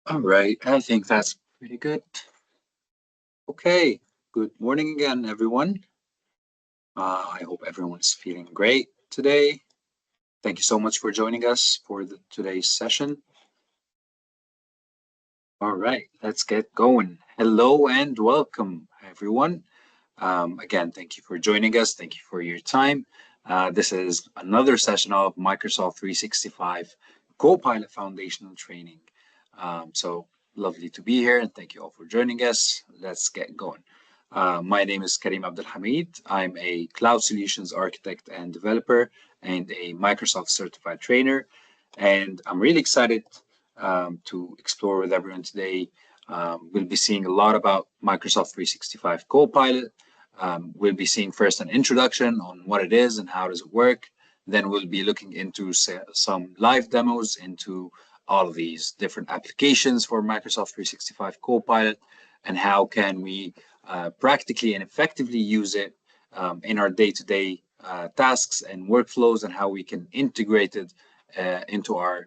All right, I think that's pretty good. Okay, good morning again, everyone. I hope everyone's feeling great today. Thank you so much for joining us for today's session. All right, let's get going. Hello and welcome, everyone. Again, thank you for joining us. Thank you for your time. This is another session of Microsoft 365 Copilot Foundational Training. So lovely to be here and thank you all for joining us. Let's get going. My name is Karim Abdelhamid. I'm a cloud solutions architect and developer and a Microsoft certified trainer. And I'm really excited to explore with everyone today. We'll be seeing a lot about Microsoft 365 Copilot. We'll be seeing first an introduction on what it is and how does it work. Then we'll be looking into some live demos into all of these different applications for Microsoft 365 Copilot and how can we practically and effectively use it in our day-to-day tasks and workflows and how we can integrate it into our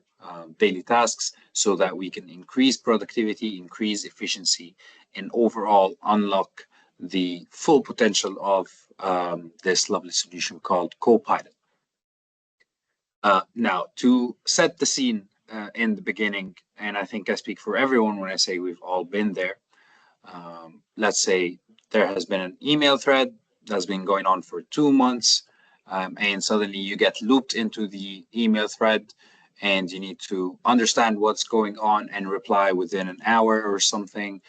daily tasks so that we can increase productivity, increase efficiency, and overall unlock the full potential of this lovely solution called Copilot. Now, to set the scene in the beginning, and I think I speak for everyone when I say we've all been there. Let's say there has been an email thread that's been going on for 2 months, and suddenly you get looped into the email thread and you need to understand what's going on and reply within an hour or something,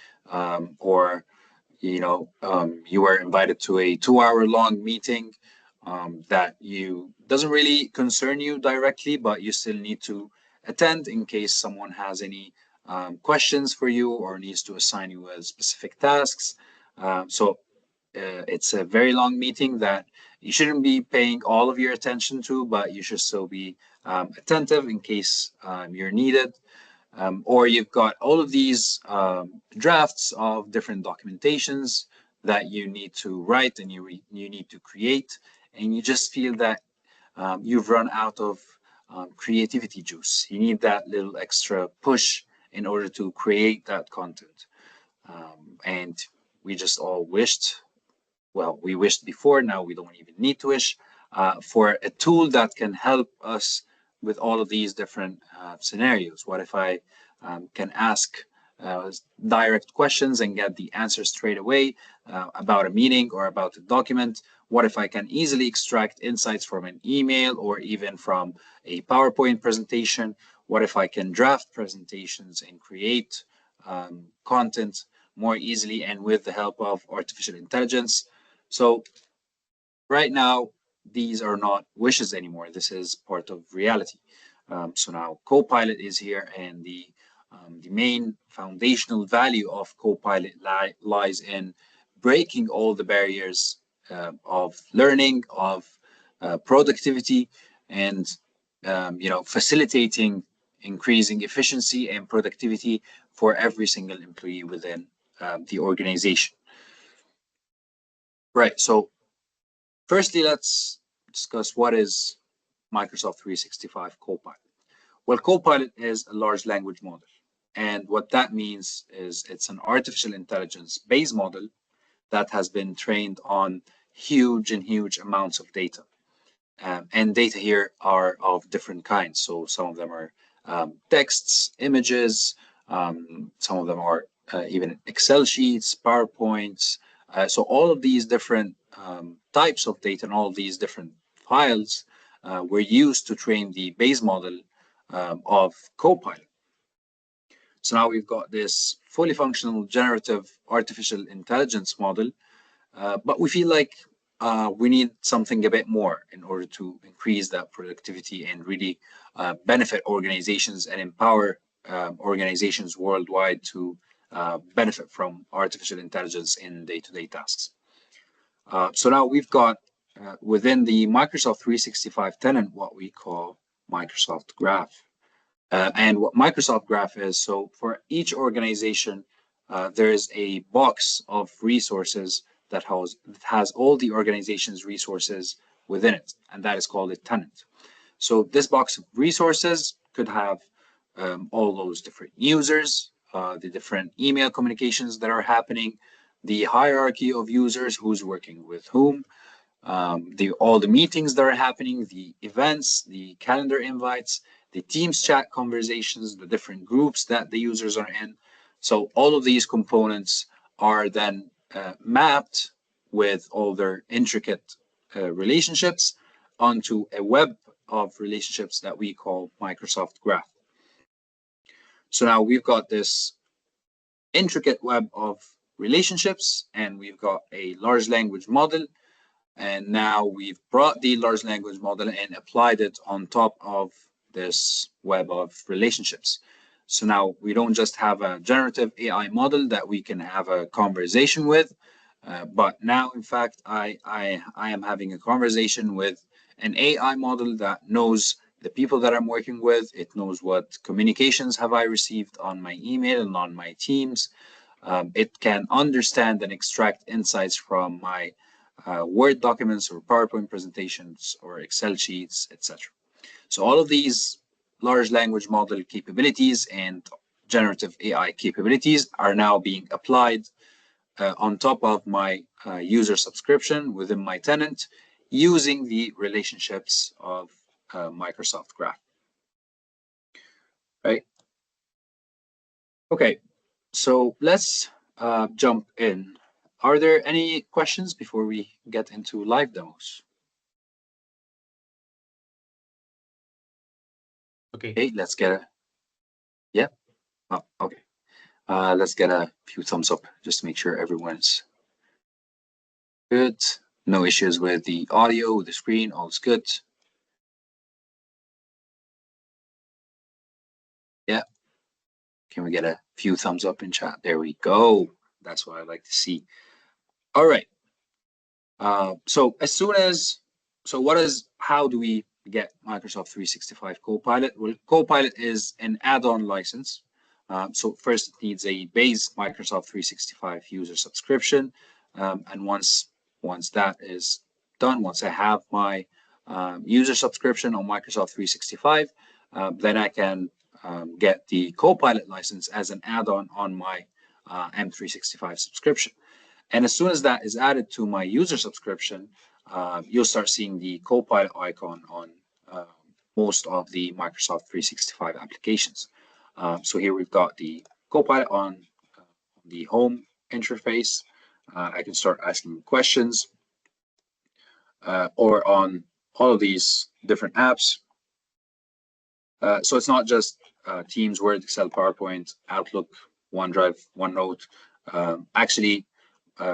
or you were invited to a 2 hour long meeting that you doesn't really concern you directly, but you still need to attend in case someone has any questions for you or needs to assign you specific tasks. So it's a very long meeting that you shouldn't be paying all of your attention to, but you should still be attentive in case you're needed. Or you've got all of these drafts of different documentations that you need to write and you need to create, and you just feel that you've run out of creativity juice. You need that little extra push in order to create that content. And we just all wished, well, we wished before, now we don't even need to wish, for a tool that can help us with all of these different scenarios. What if I can ask direct questions and get the answer straight away about a meeting or about a document? What if I can easily extract insights from an email or even from a PowerPoint presentation? What if I can draft presentations and create content more easily and with the help of artificial intelligence? So right now, these are not wishes anymore. This is part of reality. So now Copilot is here, and the main foundational value of Copilot lies in breaking all the barriers of learning, of productivity, and facilitating increasing efficiency and productivity for every single employee within the organization. Right. So firstly, let's discuss what is Microsoft 365 Copilot. Well, Copilot is a large language model. And what that means is it's an artificial intelligence based model that has been trained on huge amounts of data. And data here are of different kinds. So some of them are texts, images, some of them are even Excel sheets, PowerPoints. So all of these different types of data and all of these different files were used to train the base model of Copilot. So now we've got this fully functional generative artificial intelligence model, but we feel like we need something a bit more in order to increase that productivity and really benefit organizations and empower organizations worldwide to benefit from artificial intelligence in day-to-day tasks. So now we've got within the Microsoft 365 tenant what we call Microsoft Graph. And what Microsoft Graph is, so for each organization, there is a box of resources that has all the organization's resources within it, and that is called a tenant. So this box of resources could have all those different users, the different email communications that are happening, the hierarchy of users, who's working with whom, all the meetings that are happening, the events, the calendar invites, the Teams chat conversations, the different groups that the users are in. So all of these components are then mapped with all their intricate relationships onto a web of relationships that we call Microsoft Graph. So now we've got this intricate web of relationships, and we've got a large language model. And now we've brought the large language model and applied it on top of this web of relationships. So now we don't just have a generative AI model that we can have a conversation with, but now, in fact, I am having a conversation with an AI model that knows the people that I'm working with. It knows what communications have I received on my email and on my Teams. It can understand and extract insights from my Word documents or PowerPoint presentations or Excel sheets, etc. So all of these large language model capabilities and generative AI capabilities are now being applied on top of my user subscription within my tenant using the relationships of Microsoft Graph. Right? Okay, so let's jump in. Are there any questions before we get into live demos? Okay, let's get a, yeah, oh, okay. Let's get a few thumbs up just to make sure everyone's good. No issues with the audio, the screen, all's good. Yeah. Can we get a few thumbs up in chat? There we go. That's what I like to see. All right. So how do we get Microsoft 365 Copilot? Well, Copilot is an add-on license. So first it needs a base Microsoft 365 user subscription. And once that is done, once I have my user subscription on Microsoft 365, then I can get the Copilot license as an add-on on my M365 subscription. And as soon as that is added to my user subscription, you'll start seeing the Copilot icon on most of the Microsoft 365 applications. So here we've got the Copilot on the home interface. I can start asking questions or on all of these different apps. So it's not just Teams, Word, Excel, PowerPoint, Outlook, OneDrive, OneNote. Actually,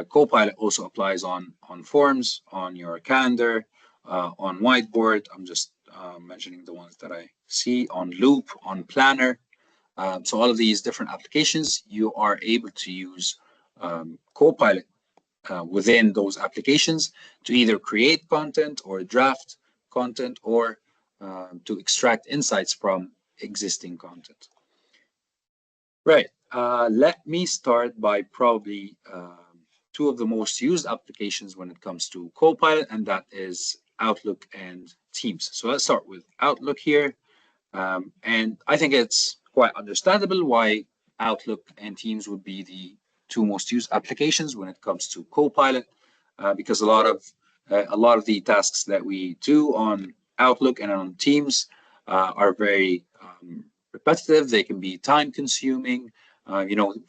Copilot also applies on forms, on your calendar, on whiteboard. I'm just mentioning the ones that I see, on Loop, on Planner. So all of these different applications, you are able to use Copilot within those applications to either create content or draft content or to extract insights from existing content. Right. Let me start by probably two of the most used applications when it comes to Copilot, and that is Outlook and Teams. So let's start with Outlook here. And I think it's quite understandable why Outlook and Teams would be the two most used applications when it comes to Copilot, because a lot of the tasks that we do on Outlook and on Teams are very repetitive. They can be time consuming,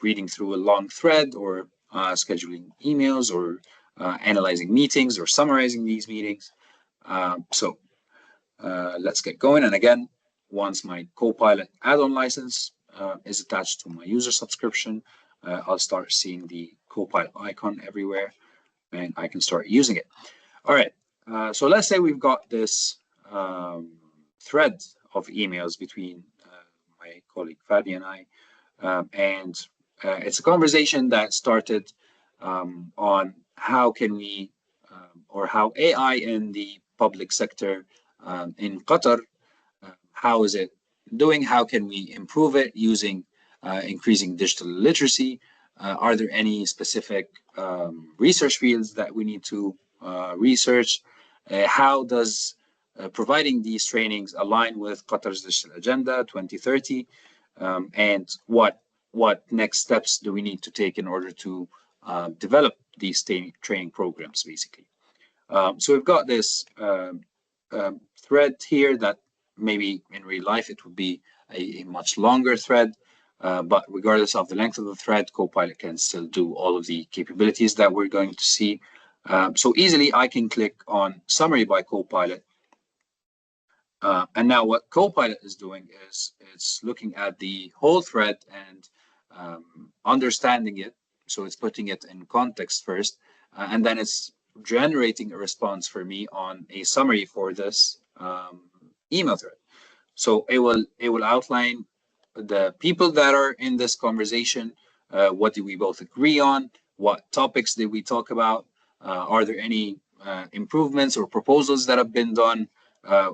reading through a long thread or scheduling emails or analyzing meetings or summarizing these meetings. So let's get going. And again, once my Copilot add-on license is attached to my user subscription, I'll start seeing the Copilot icon everywhere and I can start using it. All right. So let's say we've got this thread of emails between my colleague Fadi and I, and it's a conversation that started on how can we or how AI in the public sector in Qatar, how is it doing? How can we improve it using increasing digital literacy? Are there any specific research fields that we need to research? How does providing these trainings align with Qatar's digital agenda 2030? And what what next steps do we need to take in order to develop these training programs, basically. So we've got this thread here that maybe in real life it would be a much longer thread, but regardless of the length of the thread, Copilot can still do all of the capabilities that we're going to see. So easily I can click on Summary by Copilot. And now what Copilot is doing is it's looking at the whole thread and understanding it. So it's putting it in context first, and then it's generating a response for me on a summary for this email thread. So it will outline the people that are in this conversation. What did we both agree on? What topics did we talk about? Are there any improvements or proposals that have been done?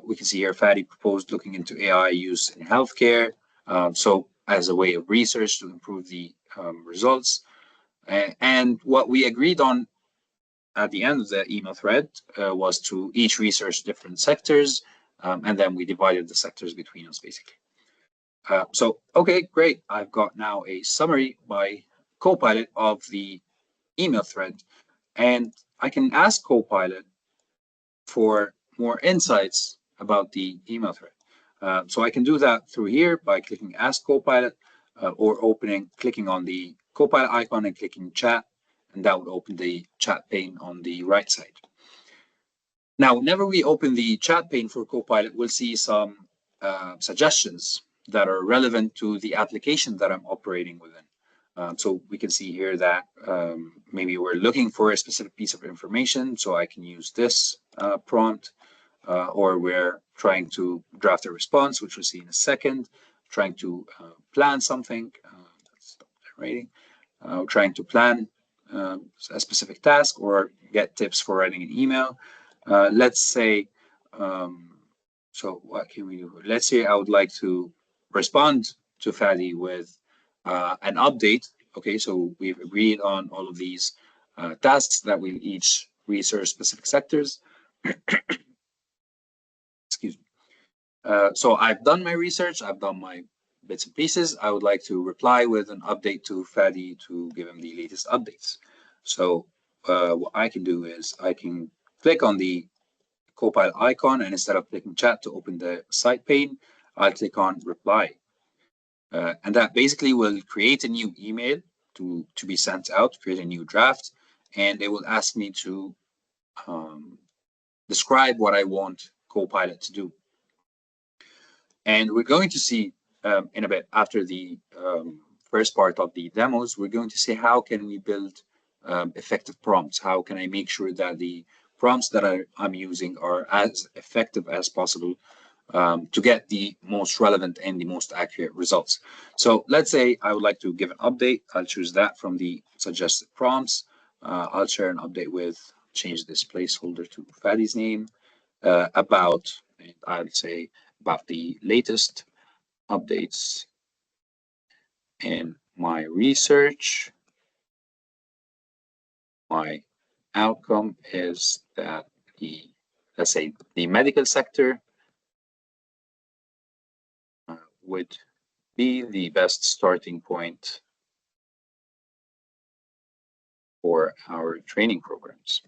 We can see here Fadi proposed looking into AI use in healthcare. So as a way of research to improve the results. And what we agreed on at the end of the email thread was to each research different sectors, and then we divided the sectors between us, basically. So, okay, great. I've got now a summary by Copilot of the email thread, and I can ask Copilot for more insights about the email thread. So I can do that through here by clicking Ask Copilot or clicking on the Copilot icon and clicking Chat, and that would open the chat pane on the right side. Now, whenever we open the chat pane for Copilot, we'll see some suggestions that are relevant to the application that I'm operating within. So we can see here that maybe we're looking for a specific piece of information, so I can use this prompt, or we're trying to draft a response, which we'll see in a second, trying to plan something, let's stop generating, trying to plan a specific task or get tips for writing an email. Let's say, so what can we do? Let's say I would like to respond to Fadi with an update. Okay, so we've agreed on all of these tasks that we each research specific sectors. Excuse me. So I've done my research, I've done my bits and pieces. I would like to reply with an update to Fadi to give him the latest updates. So what I can do is I can click on the Copilot icon, and instead of clicking chat to open the site pane, I'll click on reply. And that basically will create a new email to be sent out, create a new draft, and it will ask me to describe what I want Copilot to do. And we're going to see in a bit after the first part of the demos, we're going to see how can we build effective prompts? How can I make sure that the prompts that I'm using are as effective as possible to get the most relevant and the most accurate results? So let's say I would like to give an update. I'll choose that from the suggested prompts. I'll share an update with, change this placeholder to Fadi's name, about, and I'll say about the latest updates in my research. My outcome is that let's say the medical sector would be the best starting point for our training programs.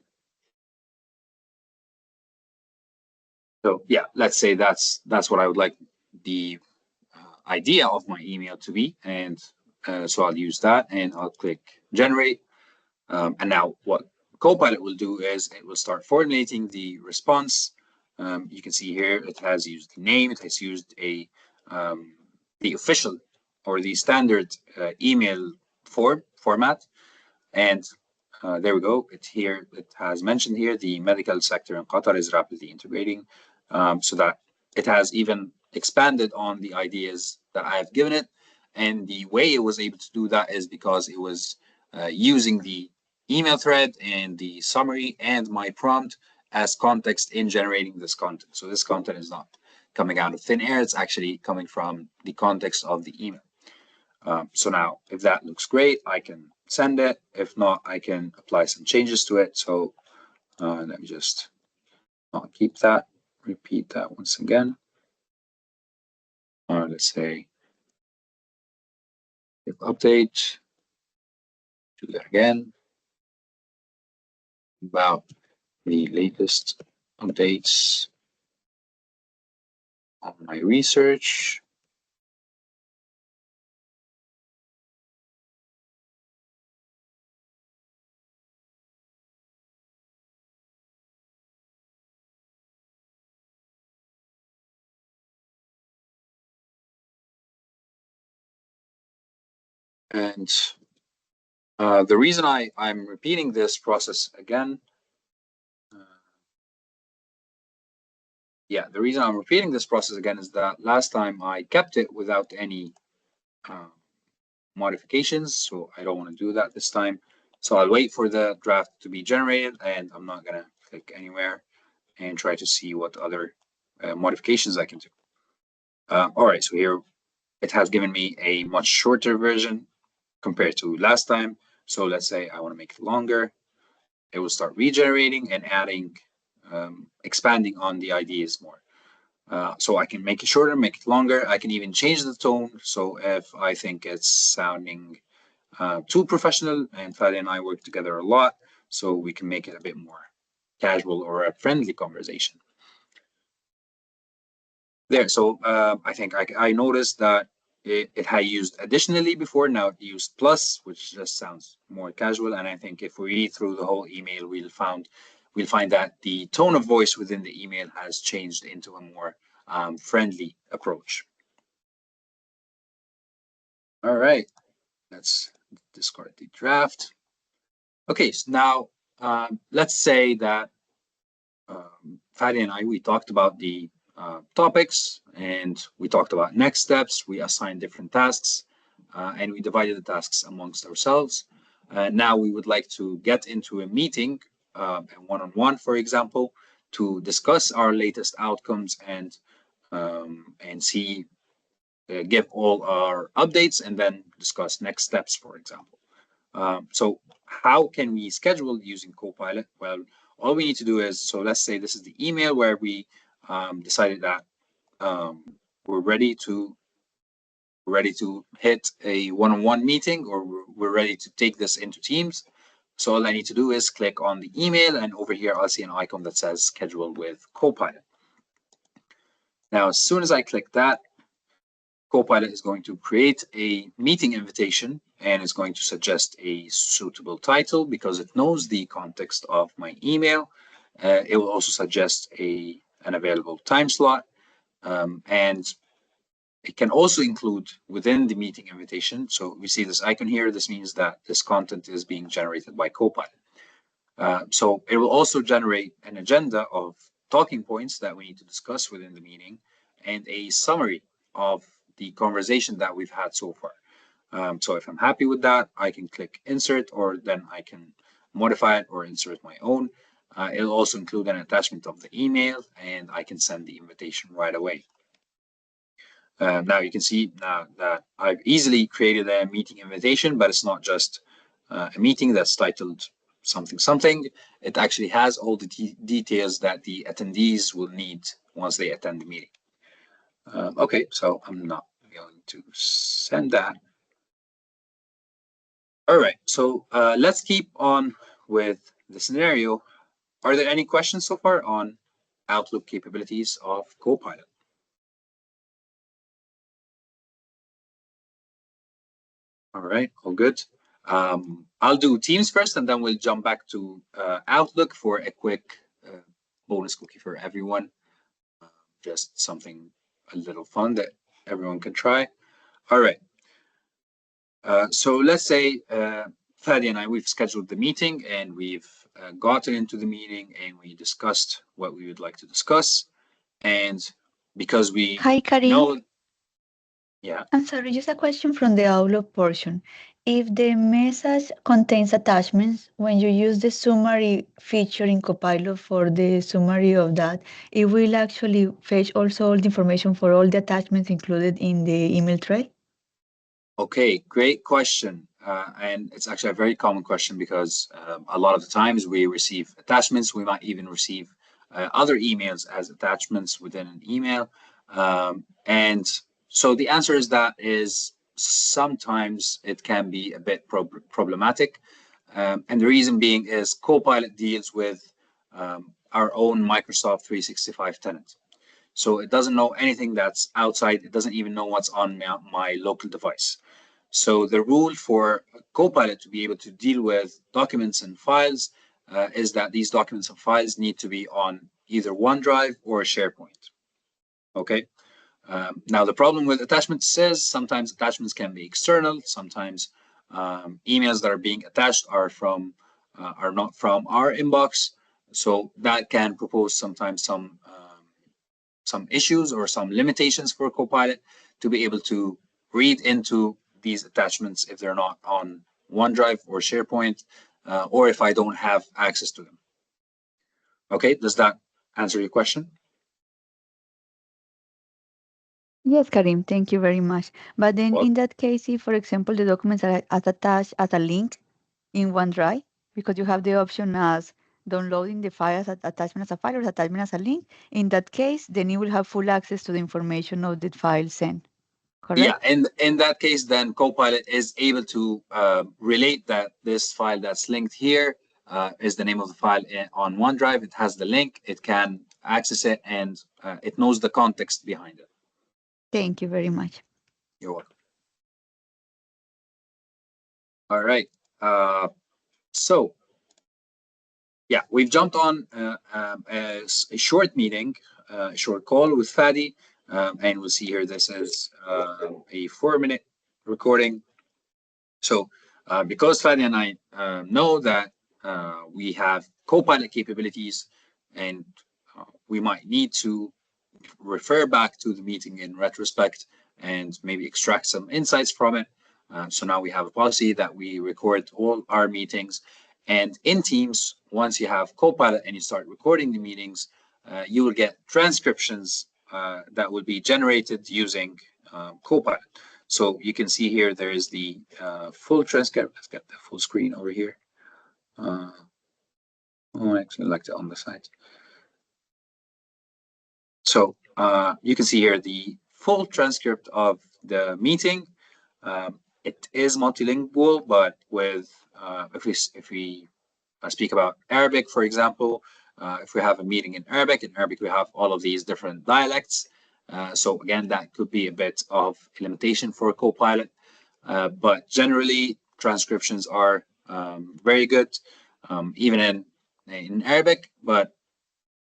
So yeah, let's say that's what I would like the idea of my email to be, and so I'll use that and I'll click generate. And now what Copilot will do is it will start formulating the response. You can see here it has used the name, it has used the official or the standard email format, and there we go. It has mentioned here the medical sector in Qatar is rapidly integrating, so that it has even expanded on the ideas that I have given it. And the way it was able to do that is because it was using the email thread and the summary and my prompt as context in generating this content. So this content is not coming out of thin air. It's actually coming from the context of the email. So now if that looks great, I can send it. If not, I can apply some changes to it. So let me just not keep that, repeat that once again. Let's say If update, do that again, about the latest updates on my research. And the reason I'm repeating this process again, the reason I'm repeating this process again is that last time I kept it without any modifications, so I don't want to do that this time. So I'll wait for the draft to be generated, and I'm not gonna click anywhere and try to see what other modifications I can do. All right, so here it has given me a much shorter version compared to last time. So let's say I want to make it longer. It will start regenerating and adding, expanding on the ideas more. So I can make it shorter, make it longer. I can even change the tone. So if I think it's sounding too professional, and Fadi and I work together a lot, so we can make it a bit more casual or a friendly conversation. There, so I think I noticed that it had used additionally before, now it used plus, which just sounds more casual. And I think if we read through the whole email, we'll find that the tone of voice within the email has changed into a more friendly approach. All right, let's discard the draft. Okay, so now let's say that Fadi and I, we talked about the topics, and we talked about next steps. We assigned different tasks, and we divided the tasks amongst ourselves. Now we would like to get into a meeting, a one-on-one, for example, to discuss our latest outcomes and see, give all our updates, and then discuss next steps, for example. So how can we schedule using Copilot? Well, all we need to do is, so let's say this is the email where we decided that we're ready to hit a one-on-one meeting, or we're ready to take this into Teams. So all I need to do is click on the email, and over here I'll see an icon that says schedule with Copilot. Now, as soon as I click that, Copilot is going to create a meeting invitation and is going to suggest a suitable title because it knows the context of my email. It will also suggest an available time slot, and it can also include within the meeting invitation. So we see this icon here. This means that this content is being generated by Copilot. So it will also generate an agenda of talking points that we need to discuss within the meeting and a summary of the conversation that we've had so far. So if I'm happy with that, I can click insert, or then I can modify it or insert my own. It'll also include an attachment of the email, and I can send the invitation right away. Now you can see now that I've easily created a meeting invitation, but it's not just a meeting that's titled something something. It actually has all the details that the attendees will need once they attend the meeting. Okay, so I'm not going to send that. All right, so let's keep on with the scenario. Are there any questions so far on Outlook capabilities of Copilot? All right, all good. I'll do Teams first, and then we'll jump back to Outlook for a quick bonus cookie for everyone. Just something a little fun that everyone can try. All right. So let's say Fadi and I, we've scheduled the meeting, and we've gotten into the meeting, and we discussed what we would like to discuss. And because we Hi, Karim. know, yeah. I'm sorry, just a question from the Outlook portion. If the message contains attachments, when you use the summary feature in Copilot for the summary of that, it will actually fetch also all the information for all the attachments included in the email thread? Okay, great question. And it's actually a very common question because a lot of the times we receive attachments. We might even receive other emails as attachments within an email. And so the answer is that is sometimes it can be a bit problematic. And the reason being is Copilot deals with our own Microsoft 365 tenant. So it doesn't know anything that's outside. It doesn't even know what's on my local device. So the rule for Copilot to be able to deal with documents and files is that these documents and files need to be on either OneDrive or SharePoint. Okay. Now the problem with attachments is sometimes attachments can be external. Sometimes emails that are being attached are not from our inbox. So that can propose sometimes some issues or some limitations for Copilot to be able to read into these attachments if they're not on OneDrive or SharePoint, or if I don't have access to them. Okay, does that answer your question? Yes, Karim, thank you very much. But then Well, in that case, if, for example, the documents are attached as a link in OneDrive, because you have the option as downloading the file as attachment as a file or attachment as a link, in that case, then you will have full access to the information of the file sent, yeah, correct? and in that case, then Copilot is able to relate that this file that's linked here is the name of the file on OneDrive. It has the link, it can access it, and it knows the context behind it. Thank you very much. You're welcome. All right. So, yeah, we've jumped on a short meeting, a short call with Fadi, and we'll see here this is a 4-minute recording. So because Fadi and I know that we have Copilot capabilities and we might need to refer back to the meeting in retrospect and maybe extract some insights from it. So now we have a policy that we record all our meetings. And in Teams, once you have Copilot and you start recording the meetings, you will get transcriptions that will be generated using Copilot. So you can see here, there is the full transcript. Let's get the full screen over here. I actually like it on the side. So you can see here the full transcript of the meeting. It is multilingual, but with if we speak about Arabic, for example, if we have a meeting in Arabic we have all of these different dialects. So again, that could be a bit of a limitation for Copilot, but generally transcriptions are very good, even in Arabic, but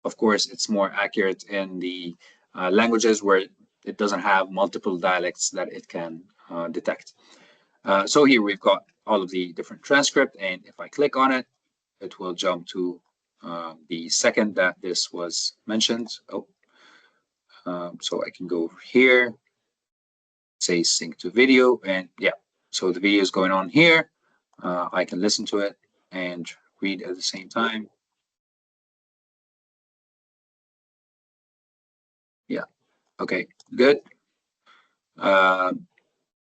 of course, it's more accurate in the languages where it doesn't have multiple dialects that it can detect. So here we've got all of the different transcript, and if I click on it, it will jump to the second that this was mentioned. So I can go over here, say sync to video, and yeah, so the video is going on here. I can listen to it and read at the same time. Yeah, okay, good.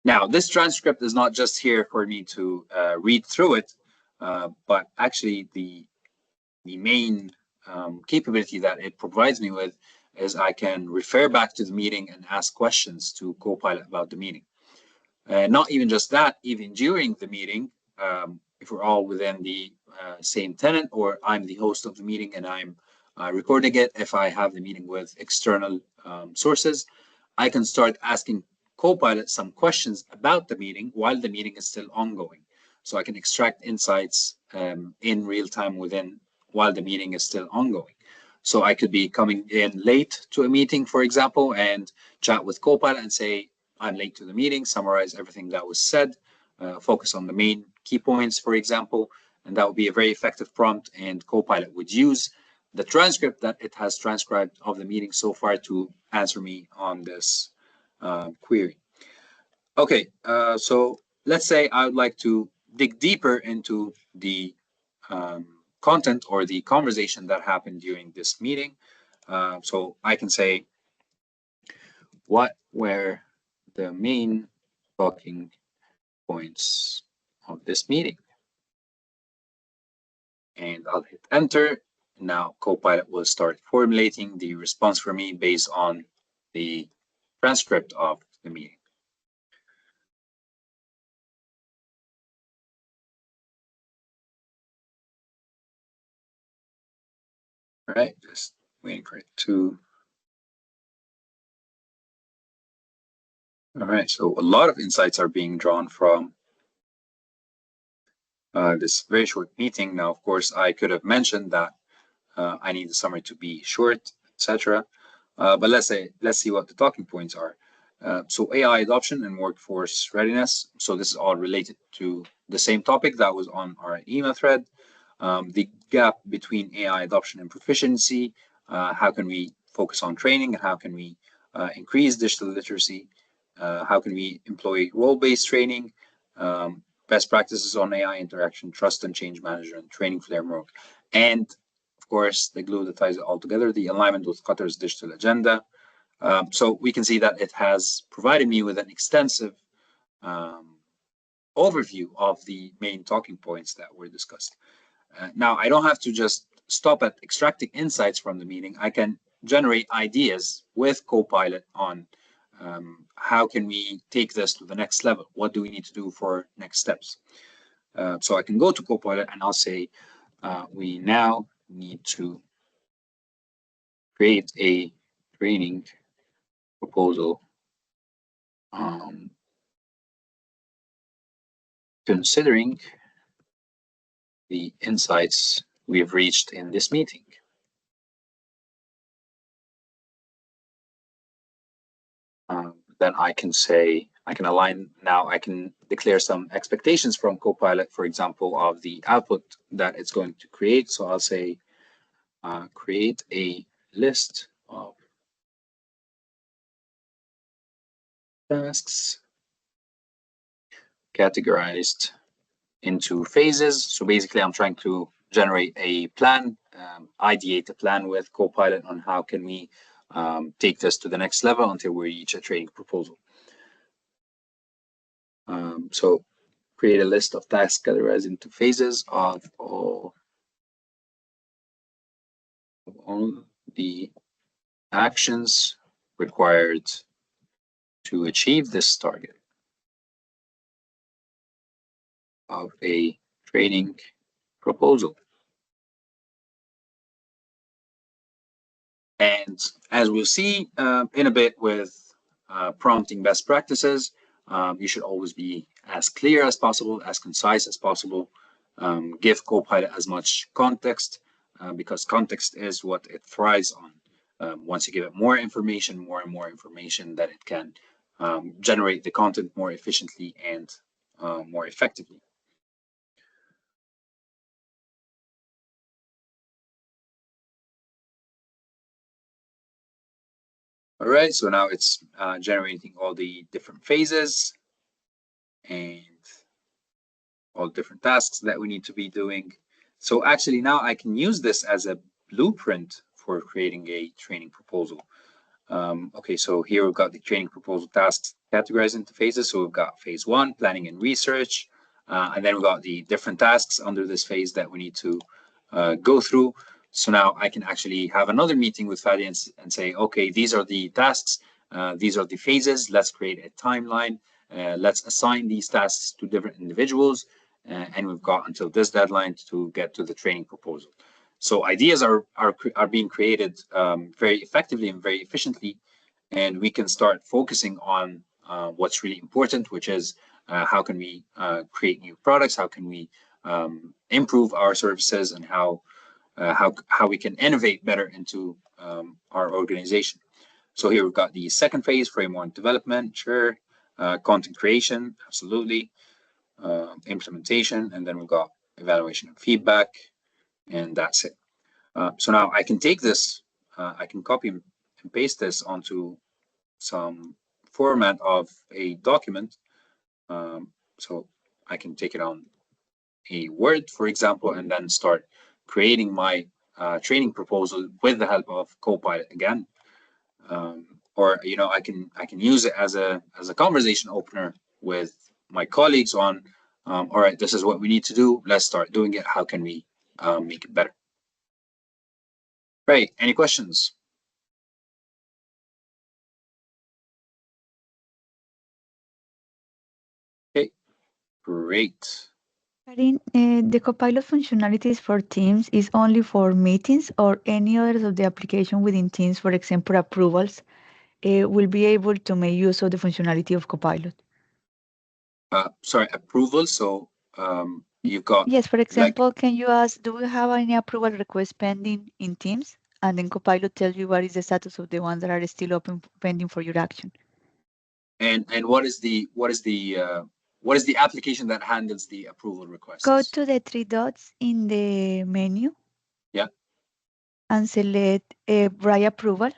Now, this transcript is not just here for me to read through it, but actually the main capability that it provides me with is I can refer back to the meeting and ask questions to Copilot about the meeting. Not even just that, even during the meeting, if we're all within the same tenant, or I'm the host of the meeting and I'm recording it, if I have the meeting with external sources, I can start asking Copilot some questions about the meeting while the meeting is still ongoing. So I can extract insights in real time while the meeting is still ongoing. So I could be coming in late to a meeting, for example, and chat with Copilot and say, I'm late to the meeting, summarize everything that was said, focus on the main key points, for example, and that would be a very effective prompt, and Copilot would use the transcript that it has transcribed of the meeting so far to answer me on this query. Okay, so let's say I would like to dig deeper into the content or the conversation that happened during this meeting. So I can say, what were the main talking points of this meeting? And I'll hit enter. Now Copilot will start formulating the response for me based on the transcript of the meeting. All right, just waiting for it to. All right, so a lot of insights are being drawn from this very short meeting. Now, of course, I could have mentioned that I need the summary to be short, etc. But let's see what the talking points are. So AI adoption and workforce readiness. So this is all related to the same topic that was on our email thread. The gap between AI adoption and proficiency. How can we focus on training? How can we increase digital literacy? How can we employ role-based training? Best practices on AI interaction, trust and change management, training framework, and of course, the glue that ties it all together, the alignment with Qatar's digital agenda. So we can see that it has provided me with an extensive overview of the main talking points that were discussed. Now, I don't have to just stop at extracting insights from the meeting. I can generate ideas with Copilot on how can we take this to the next level? What do we need to do for next steps? So I can go to Copilot and I'll say, we now need to create a training proposal considering the insights we've reached in this meeting. Then I can say, I can align now, I can declare some expectations from Copilot, for example, of the output that it's going to create. So I'll say, create a list of tasks categorized into phases. So basically, I'm trying to generate a plan, ideate a plan with Copilot on how can we take this to the next level until we reach a trading proposal. So create a list of tasks categorized into phases of all the actions required to achieve this target of a trading proposal. And as we'll see in a bit with prompting best practices, you should always be as clear as possible, as concise as possible. Give Copilot as much context because context is what it thrives on. Once you give it more and more information, that it can generate the content more efficiently and more effectively. All right, so now it's generating all the different phases and all different tasks that we need to be doing. So actually now I can use this as a blueprint for creating a training proposal. Okay, so here we've got the training proposal tasks categorized into phases. So we've got phase 1, planning and research, and then we've got the different tasks under this phase that we need to go through. So now I can actually have another meeting with Fadi and say, okay, these are the tasks, these are the phases, let's create a timeline, let's assign these tasks to different individuals, and we've got until this deadline to get to the training proposal. So ideas are being created very effectively and very efficiently, and we can start focusing on what's really important, which is how can we create new products, how can we improve our services, and how we can innovate better into our organization. So here we've got the second phase, framework development, sure, content creation, absolutely, implementation, and then we've got evaluation and feedback, and that's it. So now I can take this, I can copy and paste this onto some format of a document. So I can take it on a Word, for example, and then start creating my training proposal with the help of Copilot again. Or I can use it as a conversation opener with my colleagues on, all right, this is what we need to do. Let's start doing it. How can we make it better? Right. Any questions? Okay, great. Karin, the Copilot functionalities for Teams is only for meetings or any others of the application within Teams, for example, approvals, will be able to make use of the functionality of Copilot. Sorry, approval. So you've got Yes, for like, example, can you ask, do we have any approval request pending in Teams? And then Copilot tells you what is the status of the ones that are still open pending for your action. and what is the application that handles the approval Go requests? to the three dots in the menu Yeah, and select Write Approval.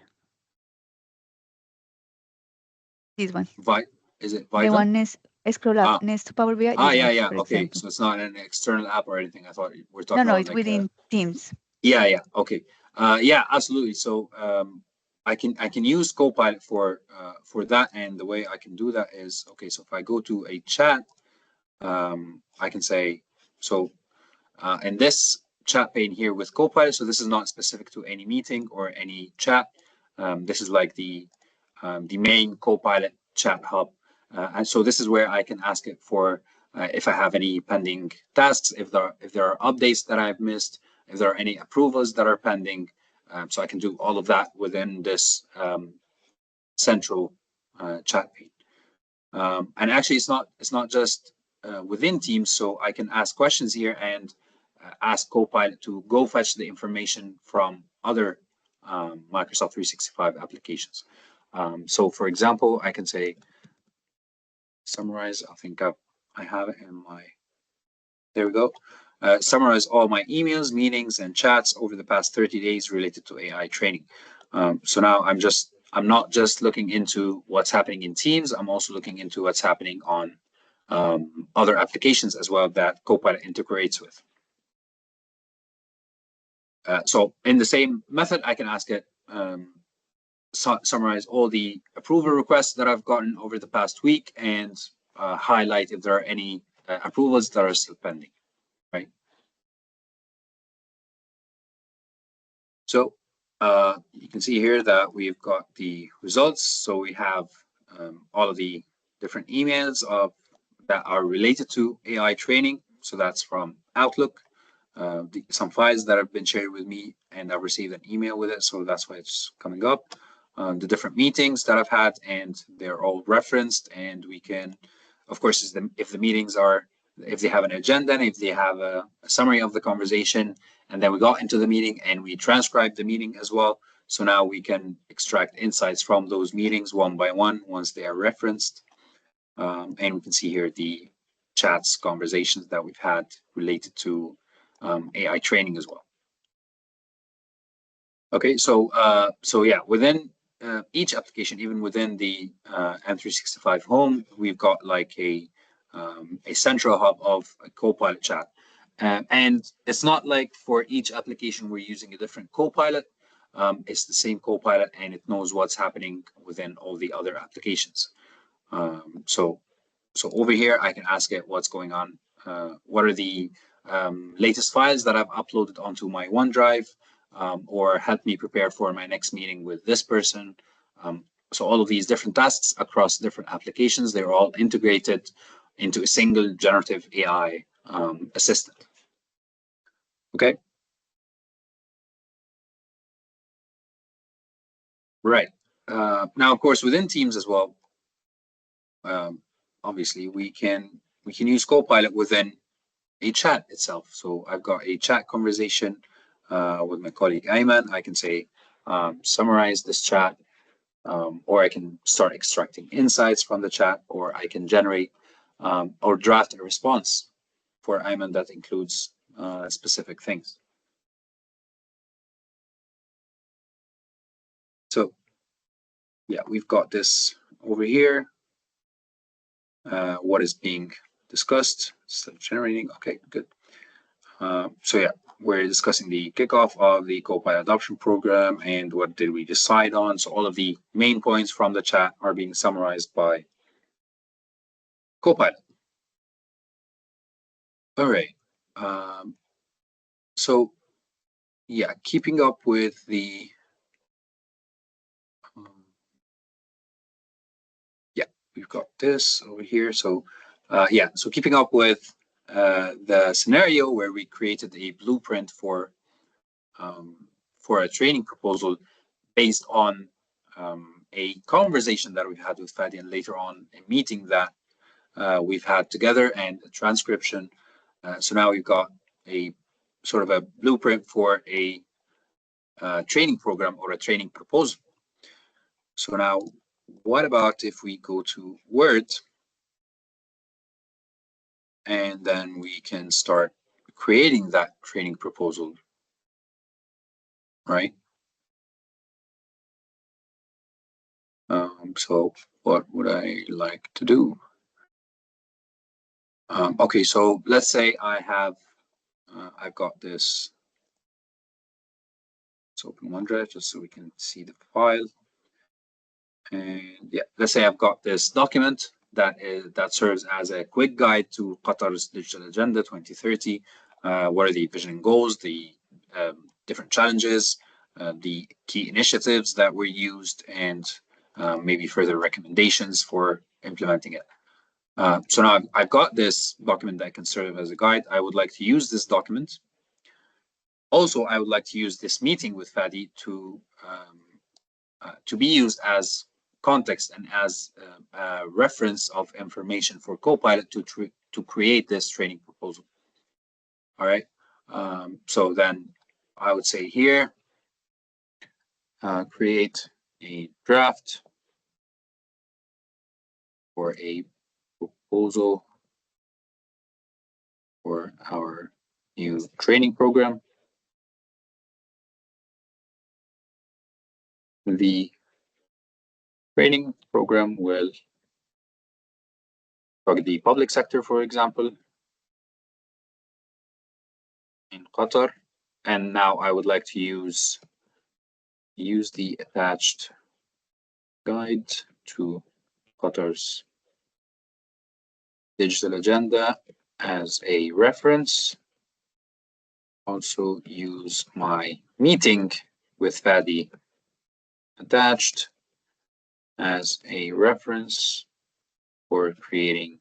This one. Vi is it The Vital? one next, scroll up Ah, next to Power BI, this yeah, one, yeah. for Okay, example. so it's not an external app or anything. I thought we're No, talking no, about it's like within Teams. yeah, yeah. Okay. Yeah, absolutely. So I can use Copilot for that, and the way I can do that is okay. So if I go to a chat, I can say so in this chat pane here with Copilot. So this is not specific to any meeting or any chat. This is like the main Copilot chat hub, and so this is where I can ask it for if I have any pending tasks, if there are updates that I've missed, if there are any approvals that are pending. So I can do all of that within this central chat pane. And actually, it's not just within Teams, so I can ask questions here and ask Copilot to go fetch the information from other Microsoft 365 applications. So, for example, I can say summarize. I think I have it in my. There we go. Summarize all my emails, meetings, and chats over the past 30 days related to AI training. So now I'm not just looking into what's happening in Teams. I'm also looking into what's happening on other applications as well that Copilot integrates with. So in the same method, I can ask it summarize all the approval requests that I've gotten over the past week and highlight if there are any approvals that are still pending, right? So you can see here that we've got the results. So we have all of the different emails that are related to AI training. So that's from Outlook, some files that have been shared with me, and I've received an email with it. So that's why it's coming up. The different meetings that I've had, and they're all referenced. And we can, of course, if the meetings are, if they have an agenda, and if they have a summary of the conversation, and then we got into the meeting and we transcribed the meeting as well. So now we can extract insights from those meetings one by one once they are referenced. And we can see here the chats, conversations that we've had related to AI training as well. Okay, so yeah, within each application, even within the M365 home, we've got like a central hub of a Copilot chat. And it's not like for each application we're using a different Copilot. It's the same Copilot and it knows what's happening within all the other applications. So over here, I can ask it what's going on. What are the latest files that I've uploaded onto my OneDrive, or help me prepare for my next meeting with this person. So all of these different tasks across different applications, they're all integrated into a single generative AI assistant. Okay. Right. Now, of course, within Teams as well, obviously we can use Copilot within a chat itself. So I've got a chat conversation with my colleague Ayman. I can say summarize this chat, or I can start extracting insights from the chat, or I can generate or draft a response for Ayman that includes specific things. So yeah, we've got this over here. What is being discussed? Still generating. Okay, good. So yeah, we're discussing the kickoff of the Copilot adoption program and what did we decide on. So all of the main points from the chat are being summarized by Copilot. All right. So yeah, keeping up with the yeah, we've got this over here. So yeah, so keeping up with the scenario where we created a blueprint for a training proposal based on a conversation that we've had with Fadi, and later on a meeting that we've had together and a transcription. So now we've got a sort of a blueprint for a training program or a training proposal. So now, what about if we go to Word and then we can start creating that training proposal, right? So what would I like to do? Okay, so let's say I've got this. Let's open OneDrive just so we can see the file. And yeah, let's say I've got this document that serves as a quick guide to Qatar's Digital Agenda 2030. What are the vision and goals, the different challenges, the key initiatives that were used, and maybe further recommendations for implementing it. So now I've got this document that can serve as a guide. I would like to use this document. Also, I would like to use this meeting with Fadi to be used as context and as a reference of information for Copilot to create this training proposal. All right. So then I would say here, create a draft for a proposal for our new training program. The training program will target the public sector, for example, in Qatar. And now I would like to use the attached guide to Qatar's digital agenda as a reference. Also use my meeting with Fadi attached as a reference for creating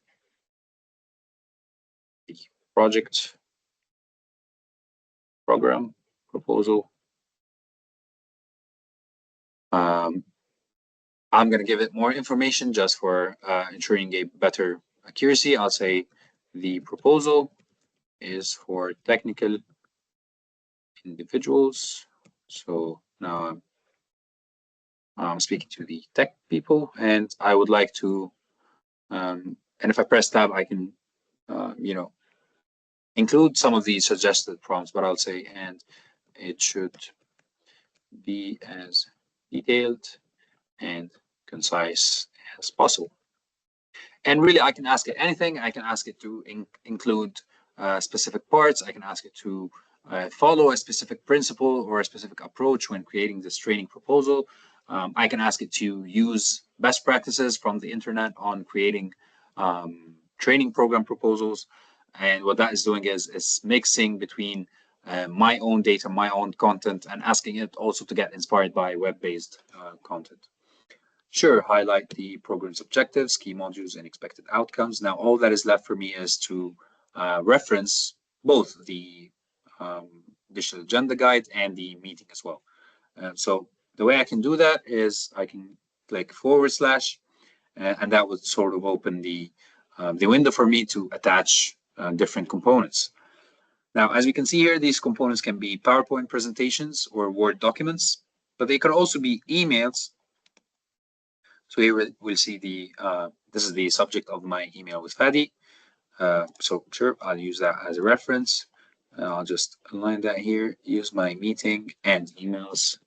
the project program proposal. I'm going to give it more information just for ensuring a better accuracy. I'll say the proposal is for technical individuals. So now I'm speaking to the tech people, and I would like to, and if I press tab, I can, include some of these suggested prompts, but I'll say, and it should be as detailed and concise as possible. And really, I can ask it anything. I can ask it to include specific parts. I can ask it to follow a specific principle or a specific approach when creating this training proposal. I can ask it to use best practices from the internet on creating training program proposals. And what that is doing is mixing between my own data, my own content, and asking it also to get inspired by web-based content. Sure, highlight the program's objectives, key modules, and expected outcomes. Now, all that is left for me is to reference both the digital agenda guide and the meeting as well. So the way I can do that is I can click /, and that would sort of open the window for me to attach different components. Now, as we can see here, these components can be PowerPoint presentations or Word documents, but they could also be emails. So here we'll see this is the subject of my email with Fadi. So sure, I'll use that as a reference. I'll just align that here, use my meeting and emails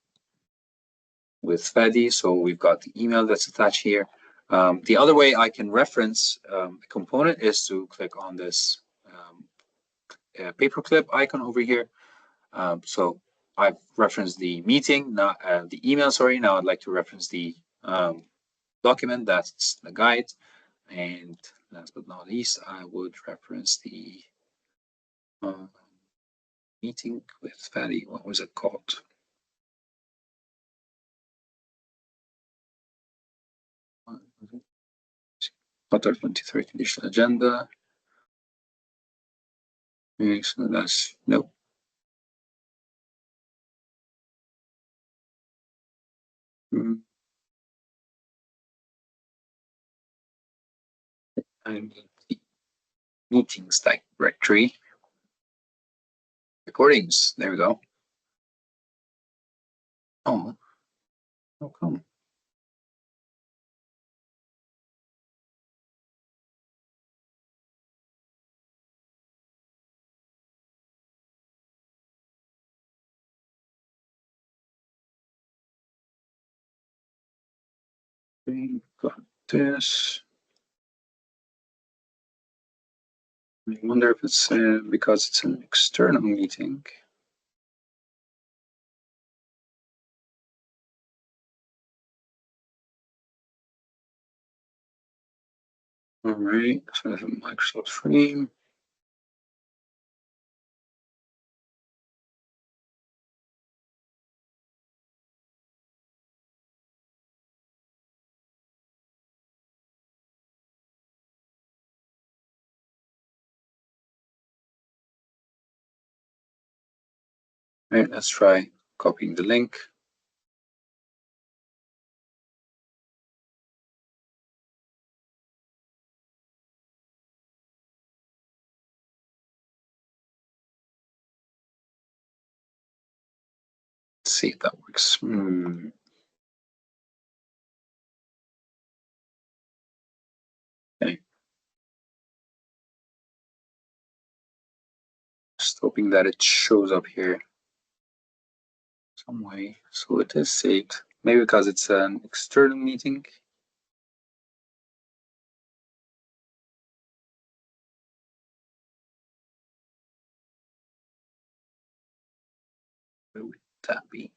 with Fadi. So we've got the email that's attached here. The other way I can reference a component is to click on this paperclip icon over here. So I've referenced the meeting, not the email, sorry. Now I'd like to reference the document, that's the guide. And last but not least, I would reference the meeting with Fadi. What was it called? Qatar 2030 Digital Agenda. Okay, so that's nope. And the meetings directory recordings. There we go. Oh, how come? We got this. I wonder if it's because it's an external meeting. All right, so I have a Microsoft frame. All right, let's try copying the link. Let's see if that works. Okay. Just hoping that it shows up here some way. So it is saved. Maybe because it's an external meeting. Where would that be?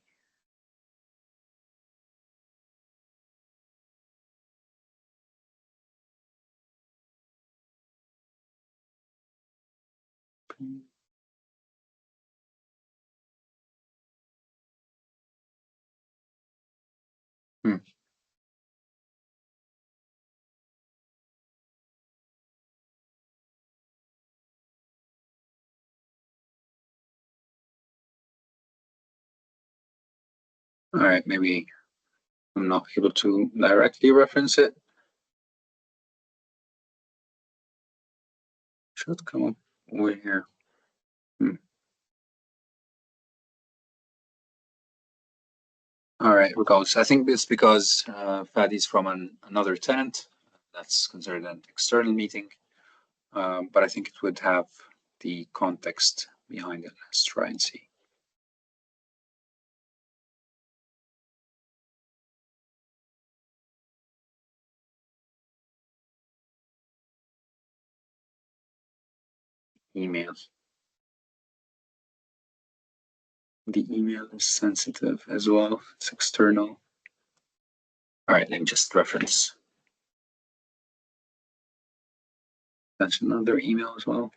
Hmm. All right, maybe I'm not able to directly reference it. Should come up over here. All right, regardless, I think it's because Fadi's from another tenant. That's considered an external meeting, but I think it would have the context behind it. Let's try and see. Emails. The email is sensitive as well. It's external. All right, let me just reference. That's another email as well.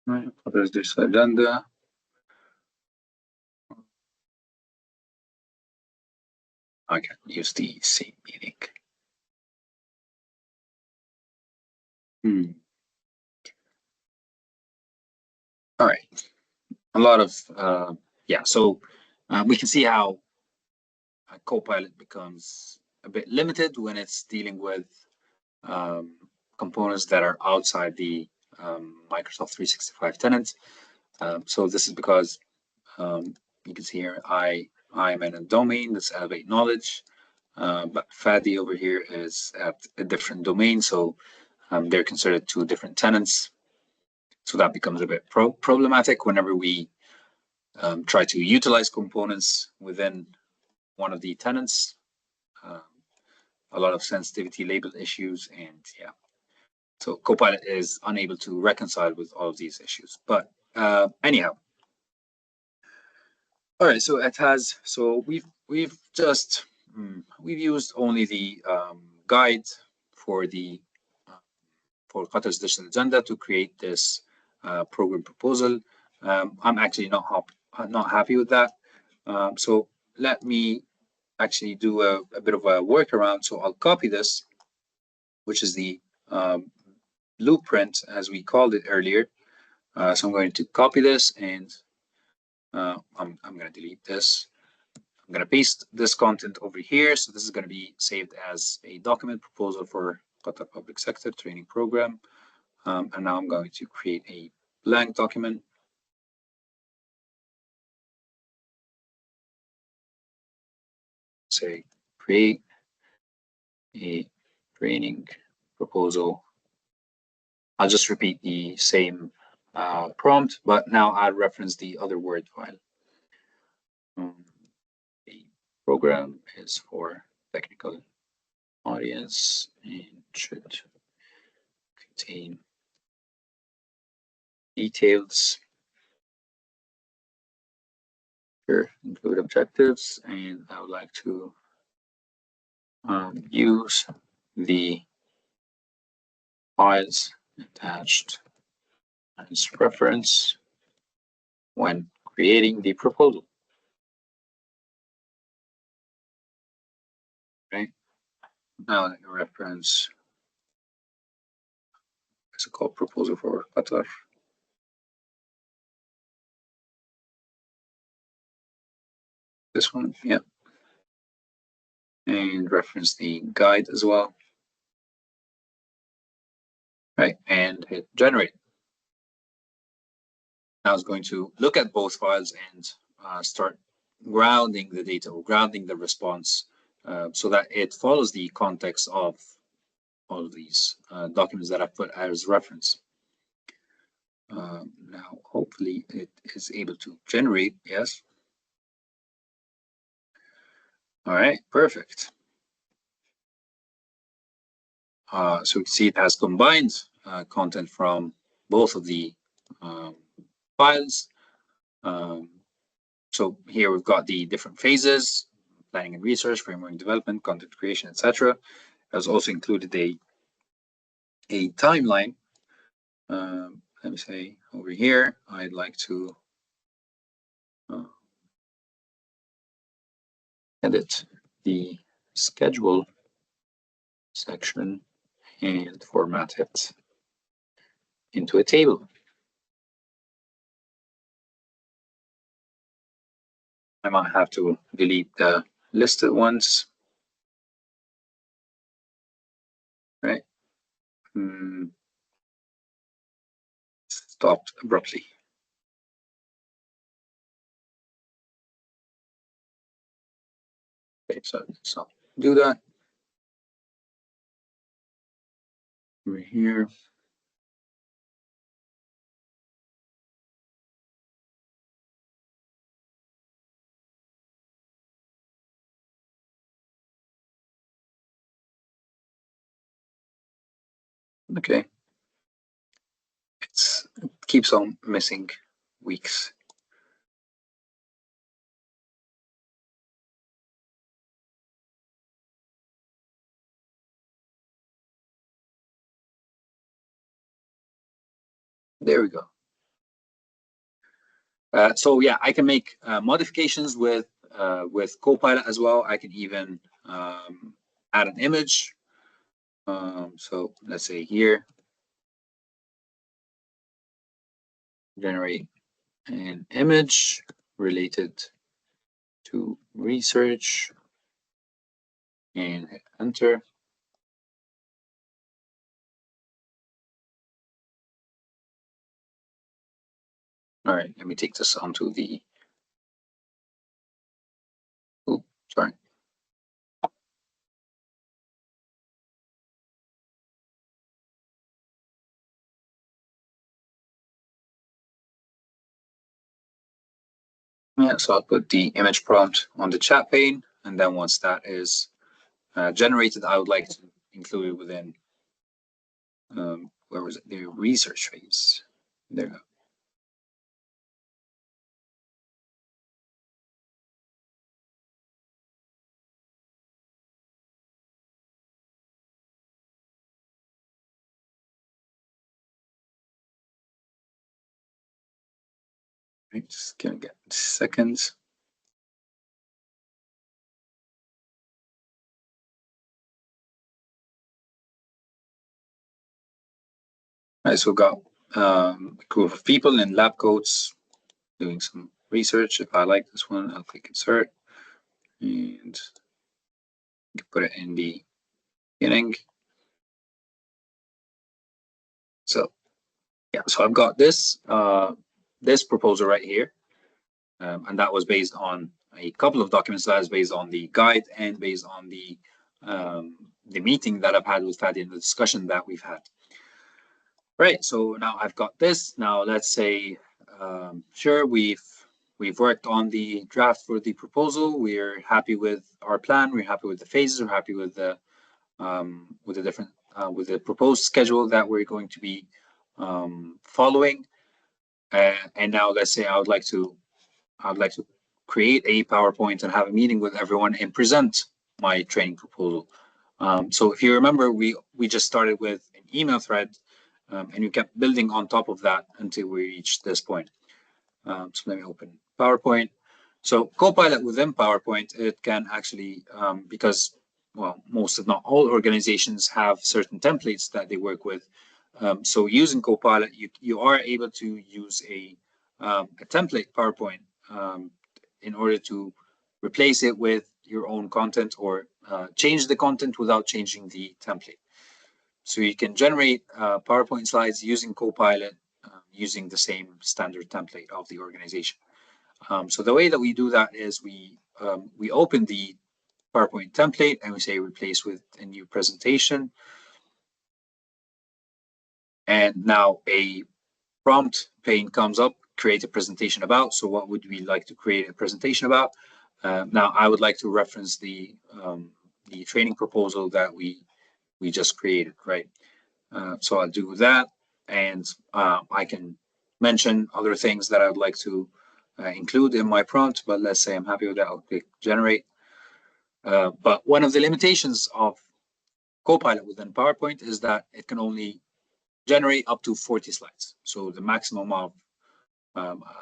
All right, what is this agenda? I can use the same meeting. All right, a lot of yeah. So we can see how Copilot becomes a bit limited when it's dealing with um, components that are outside the Microsoft 365 tenant. So this is because you can see here I'm in a domain that's Elevate Knowledge, but Fadi over here is at a different domain, so they're considered two different tenants. So that becomes a bit problematic whenever we try to utilize components within one of the tenants. Um, a lot of sensitivity label issues, and yeah, so Copilot is unable to reconcile with all of these issues. But anyhow, all right. So it has. So we've just we've used only the guide for the for Qatar's digital agenda to create this program proposal. I'm actually not happy with that. So let me actually do a bit of a workaround. So I'll copy this, which is the um, blueprint as we called it earlier. So I'm going to copy this and I'm going to delete this. I'm going to paste this content over here. So this is going to be saved as a document proposal for Qatar Public Sector Training Program. And now I'm going to create a blank document. Say create a training proposal. I'll just repeat the same prompt, but now I'll reference the other Word file. The program is for technical audience and should contain details. Here include objectives, and I would like to use the files attached as reference when creating the proposal. Okay. Now the reference is called proposal for Qatar. This one, yeah. And reference the guide as well. Right, and hit generate. Now it's going to look at both files and start grounding the data or grounding the response so that it follows the context of all of these documents that I put as reference. Now, hopefully it is able to generate, yes. All right, perfect. So you can see it has combined content from both of the files. So here we've got the different phases: planning and research, framework development, content creation, etc. It has also included a timeline. Let me say over here, I'd like to edit the schedule section and format it into a table. I might have to delete the listed ones, right? Stopped abruptly. Okay, so let's not do that. Over here. Okay. It keeps on missing weeks. There we go. So yeah, I can make modifications with Copilot as well. I can even add an image. So let's say here, generate an image related to research and hit enter. All right, let me take this onto the, oh, sorry. Yeah, so I'll put the image prompt on the chat pane, and then once that is generated, I would like to include it within, where was it? The research phase. There you go. Right, just gonna get seconds. All right, so we've got a group of people in lab coats doing some research. If I like this one, I'll click insert and put it in the beginning. So yeah, so I've got this this proposal right here, and that was based on a couple of documents that is based on the guide and based on the meeting that I've had with Fadi and the discussion that we've had. Right, so now I've got this. Now let's say, sure, we've worked on the draft for the proposal. We're happy with our plan. We're happy with the phases. We're happy with the different with the proposed schedule that we're going to be following. And now let's say I would like to create a PowerPoint and have a meeting with everyone and present my training proposal. So if you remember, we just started with an email thread, and you kept building on top of that until we reached this point. So let me open PowerPoint. So Copilot within PowerPoint, it can actually, because, well, most if not all organizations have certain templates that they work with. So using Copilot, you are able to use a template PowerPoint in order to replace it with your own content or change the content without changing the template. So you can generate PowerPoint slides using Copilot, using the same standard template of the organization. So the way that we do that is we open the PowerPoint template and we say replace with a new presentation. And now a prompt pane comes up, create a presentation about. So what would we like to create a presentation about? Now I would like to reference the training proposal that we just created, right? So I'll do that, and I can mention other things that I would like to include in my prompt, but let's say I'm happy with that, I'll click generate. But one of the limitations of Copilot within PowerPoint is that it can only generate up to 40 slides. So the maximum of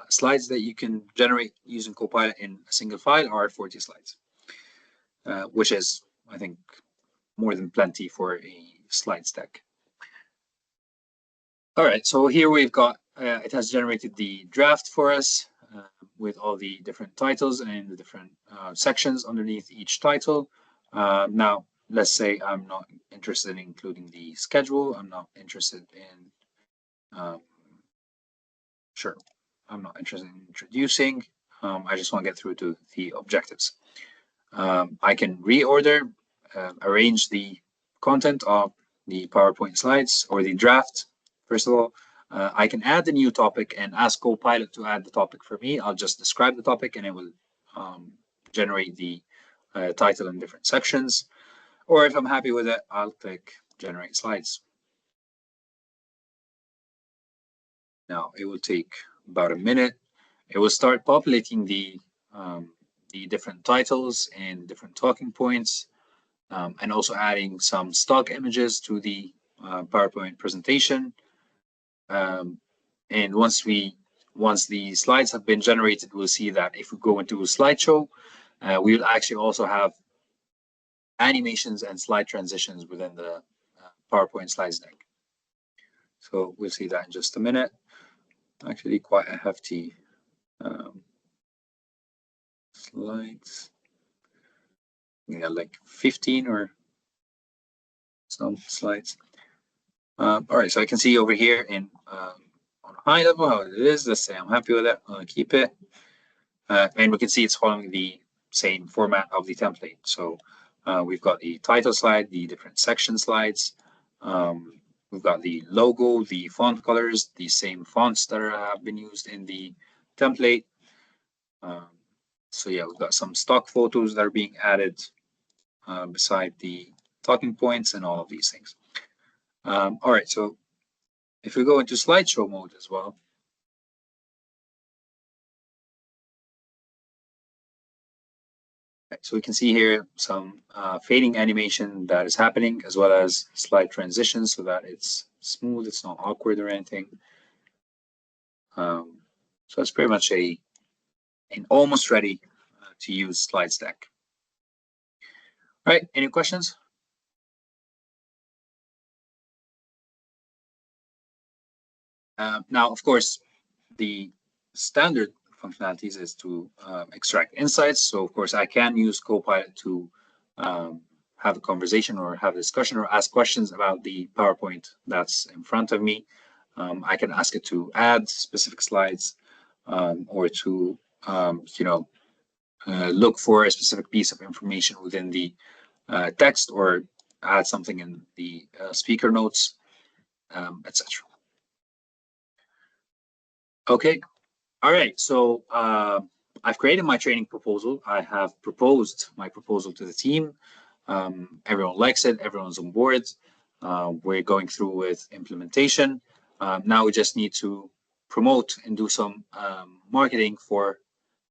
slides that you can generate using Copilot in a single file are 40 slides, which is, I think, more than plenty for a slides deck. All right, so here we've got, it has generated the draft for us with all the different titles and the different sections underneath each title. Now, let's say I'm not interested in including the schedule. I'm not interested in, sure, I'm not interested in introducing. I just want to get through to the objectives. I can reorder, arrange the content of the PowerPoint slides or the draft. First of all, I can add a new topic and ask Copilot to add the topic for me. I'll just describe the topic and it will generate the title in different sections. Or if I'm happy with it, I'll click generate slides. Now it will take about a minute. It will start populating the different titles and different talking points, and also adding some stock images to the PowerPoint presentation. And once the slides have been generated, we'll see that if we go into a slideshow, we'll actually also have animations and slide transitions within the PowerPoint slides deck. So we'll see that in just a minute. Actually, quite a hefty slides. Yeah, like 15 or some slides. All right, so I can see over here in on a high level how it is. Let's say I'm happy with it. I'm gonna keep it, and we can see it's following the same format of the template. So we've got the title slide, the different section slides. We've got the logo, the font colors, the same fonts that have been used in the template. So yeah, we've got some stock photos that are being added beside the talking points and all of these things. All right, so if we go into slideshow mode as well, so we can see here some fading animation that is happening, as well as slide transitions so that it's smooth, it's not awkward or anything. So it's pretty much an almost ready to use slides deck. All right, any questions? Now, of course, the standard functionalities is to extract insights. So of course I can use Copilot to have a conversation or have a discussion or ask questions about the PowerPoint that's in front of me. I can ask it to add specific slides or to look for a specific piece of information within the text or add something in the speaker notes, etc. Okay. All right, so I've created my training proposal. I have proposed my proposal to the team. Everyone likes it. Everyone's on board. We're going through with implementation. Now we just need to promote and do some marketing for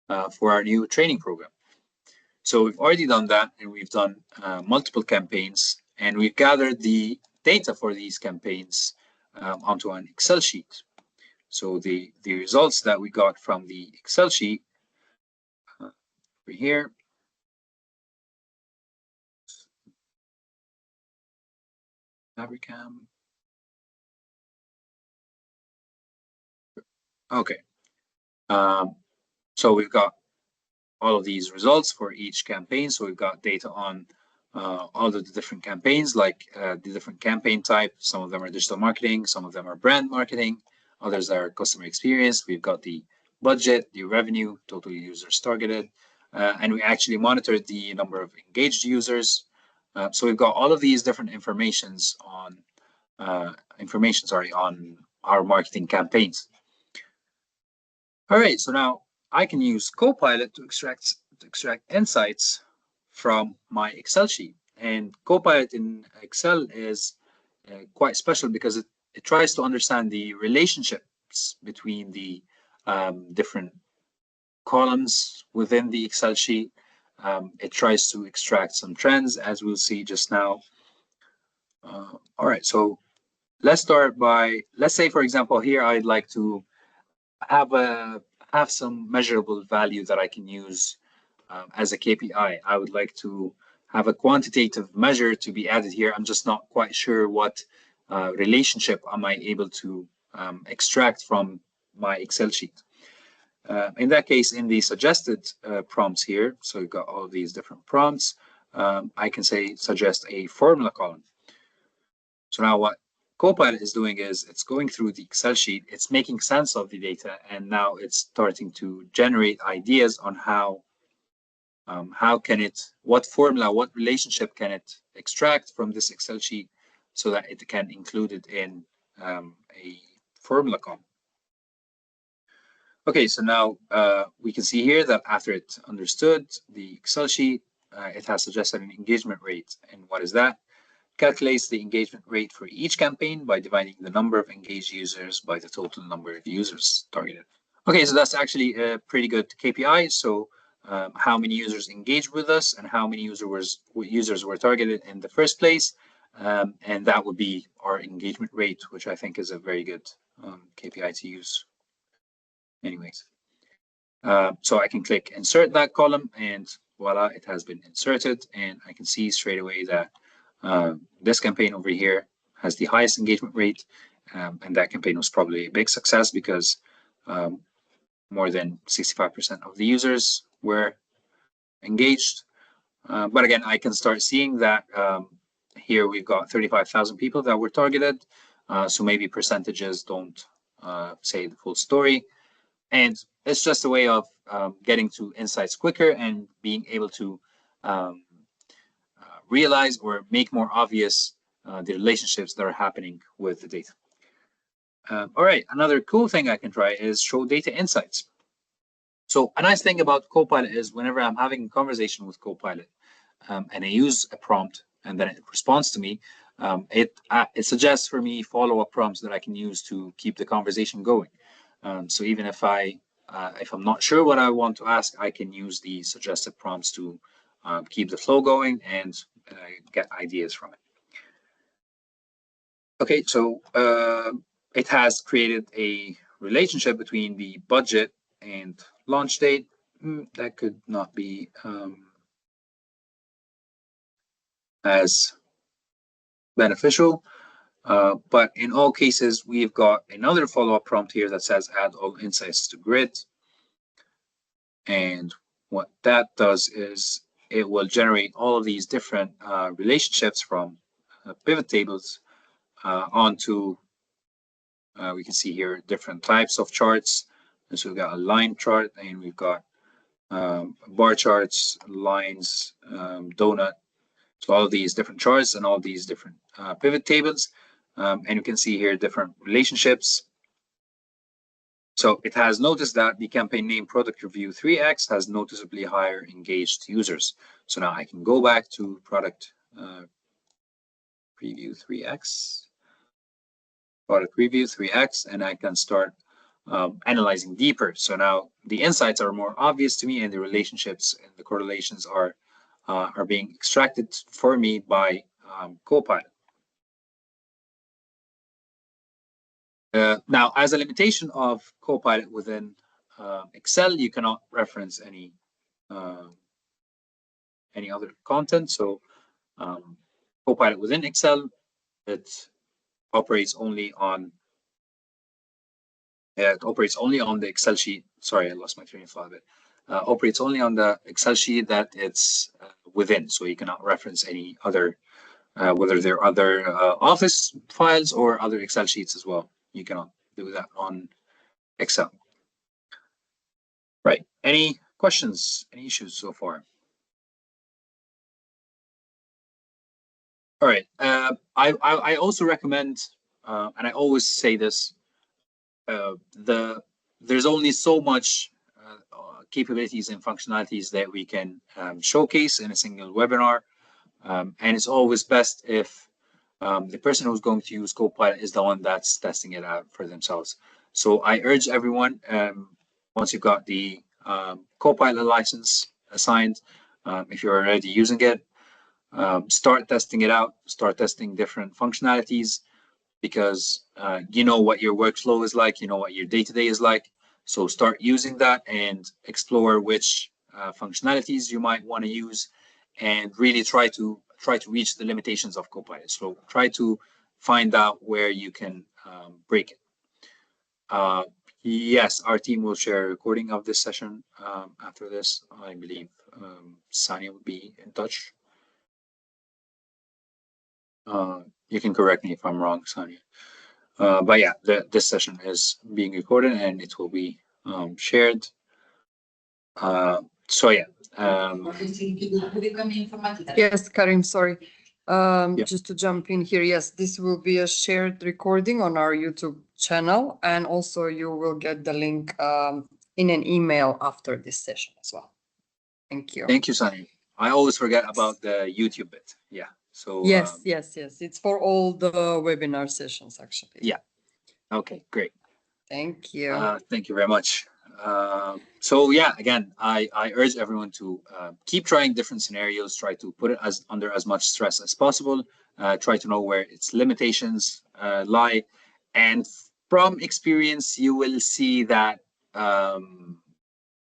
our new training program. So we've already done that, and we've done multiple campaigns, and we've gathered the data for these campaigns onto an Excel sheet. So the results that we got from the Excel sheet over here. Fabricam. Okay. So we've got all of these results for each campaign. So we've got data on all of the different campaigns, like the different campaign type. Some of them are digital marketing, some of them are brand marketing, others are customer experience. We've got the budget, the revenue, total users targeted, and we actually monitored the number of engaged users. So we've got all of these different informations on on our marketing campaigns. All right, so now I can use Copilot to extract insights from my Excel sheet. And Copilot in Excel is quite special because it tries to understand the relationships between the different columns within the Excel sheet. It tries to extract some trends, as we'll see just now. All right, so let's start by, let's say, for example, here I'd like to have some measurable value that I can use as a KPI. I would like to have a quantitative measure to be added here. I'm just not quite sure what relationship am I able to extract from my Excel sheet. In that case, in the suggested prompts here, so you've got all these different prompts, I can say suggest a formula column. So now what Copilot is doing is it's going through the Excel sheet, it's making sense of the data, and now it's starting to generate ideas on how can it, what formula, what relationship can it extract from this Excel sheet so that it can include it in a formula column. Okay, so now we can see here that after it understood the Excel sheet, it has suggested an engagement rate. And what is that? Calculates the engagement rate for each campaign by dividing the number of engaged users by the total number of users targeted. Okay, so that's actually a pretty good KPI. So how many users engaged with us and how many users were targeted in the first place. And that would be our engagement rate, which I think is a very good KPI to use. Anyways, so I can click insert that column and voila, it has been inserted. And I can see straight away that this campaign over here has the highest engagement rate. And that campaign was probably a big success because more than 65% of the users were engaged. But again, I can start seeing that here we've got 35,000 people that were targeted. So maybe percentages don't say the full story. And it's just a way of getting to insights quicker and being able to realize or make more obvious the relationships that are happening with the data. All right, another cool thing I can try is show data insights. So a nice thing about Copilot is whenever I'm having a conversation with Copilot and I use a prompt and then it responds to me, it suggests for me follow-up prompts that I can use to keep the conversation going. So even if I'm not sure what I want to ask, I can use the suggested prompts to keep the flow going and get ideas from it. Okay, so it has created a relationship between the budget and launch date, that could not be as beneficial. But in all cases, we've got another follow-up prompt here that says add all insights to grid. And what that does is it will generate all of these different relationships from pivot tables onto, we can see here, different types of charts. And so we've got a line chart, and we've got bar charts, lines, donut. So all of these different charts and all these different pivot tables. And you can see here different relationships. So it has noticed that the campaign name product review 3x has noticeably higher engaged users. So now I can go back to product preview 3x, product review 3x, and I can start analyzing deeper. So now the insights are more obvious to me, and the relationships and the correlations are being extracted for me by Copilot. Now, as a limitation of Copilot within Excel, you cannot reference any other content. So Copilot within Excel, it operates only on the Excel sheet. Sorry, I lost my train of thought a bit. Operates only on the Excel sheet that it's within. So you cannot reference any other, whether they're other Office files or other Excel sheets as well. You cannot do that on Excel. Right. Any questions? Any issues so far? All right. I also recommend, and I always say this, there's only so much capabilities and functionalities that we can showcase in a single webinar, and it's always best if the person who's going to use Copilot is the one that's testing it out for themselves. So I urge everyone, once you've got the Copilot license assigned, if you're already using it, start testing it out, start testing different functionalities, because you know what your workflow is like, you know what your day-to-day is like. So start using that and explore which functionalities you might want to use, and really try to reach the limitations of Copilot. So try to find out where you can break it. Yes, our team will share a recording of this session after this. I believe Sania will be in touch. You can correct me if I'm wrong, Sania. But yeah, this session is being recorded and it will be shared. So yeah. Yes, Karim, sorry. Just to jump in here, yes, this will be a shared recording on our YouTube channel, and also you will get the link in an email after this session as well. Thank you. Thank you, Sania. I always forget about the YouTube bit. Yeah. So yes. It's for all the webinar sessions, actually. Yeah. Okay, great. Thank you. Thank you very much. So yeah, again, I urge everyone to keep trying different scenarios, try to put it under as much stress as possible, try to know where its limitations lie, and from experience, you will see that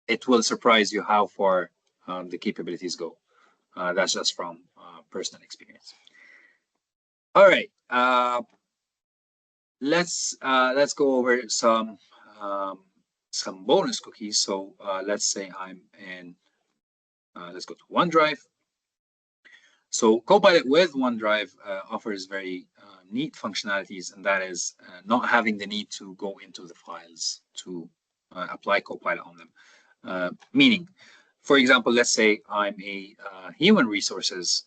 it will surprise you how far the capabilities go. That's just from personal experience. All right, let's go over some bonus cookies. So let's say I'm in, let's go to OneDrive. So Copilot with OneDrive offers very neat functionalities, and that is not having the need to go into the files to apply Copilot on them. Meaning, for example, let's say I'm a human resources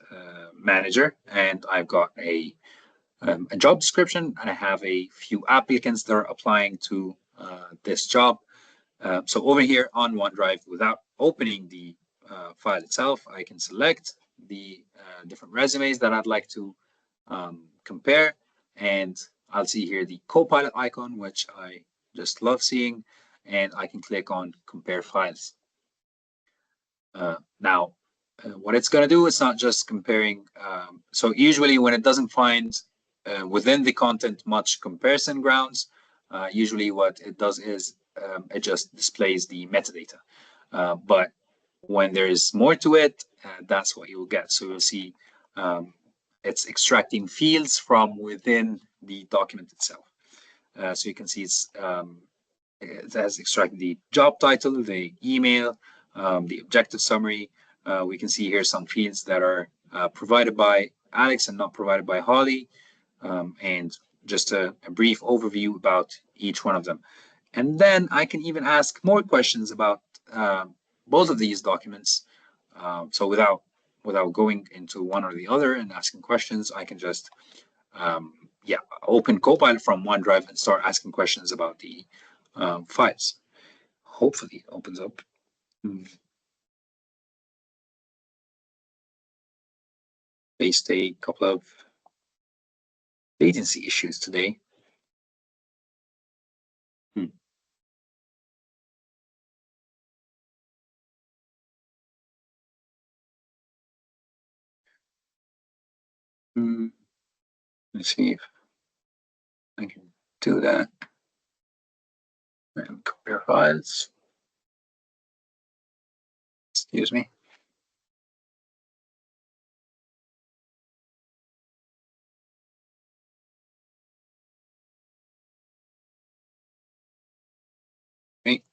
manager, and I've got a job description, and I have a few applicants that are applying to this job. So over here on OneDrive, without opening the file itself, I can select the different resumes that I'd like to compare, and I'll see here the Copilot icon, which I just love seeing, and I can click on compare files. Now, what it's going to do, it's not just comparing. So usually when it doesn't find within the content much comparison grounds, usually what it does is it just displays the metadata. But when there is more to it, that's what you'll get. So you'll see it's extracting fields from within the document itself. So you can see it has extracted the job title, the email, the objective summary. We can see here some fields that are provided by Alex and not provided by Holly, and just a brief overview about each one of them. And then I can even ask more questions about both of these documents. So without going into one or the other and asking questions, I can just open Copilot from OneDrive and start asking questions about the files. Hopefully it opens up. Faced a couple of latency issues today. Let's see if I can do that. And compare files. Excuse me. Okay.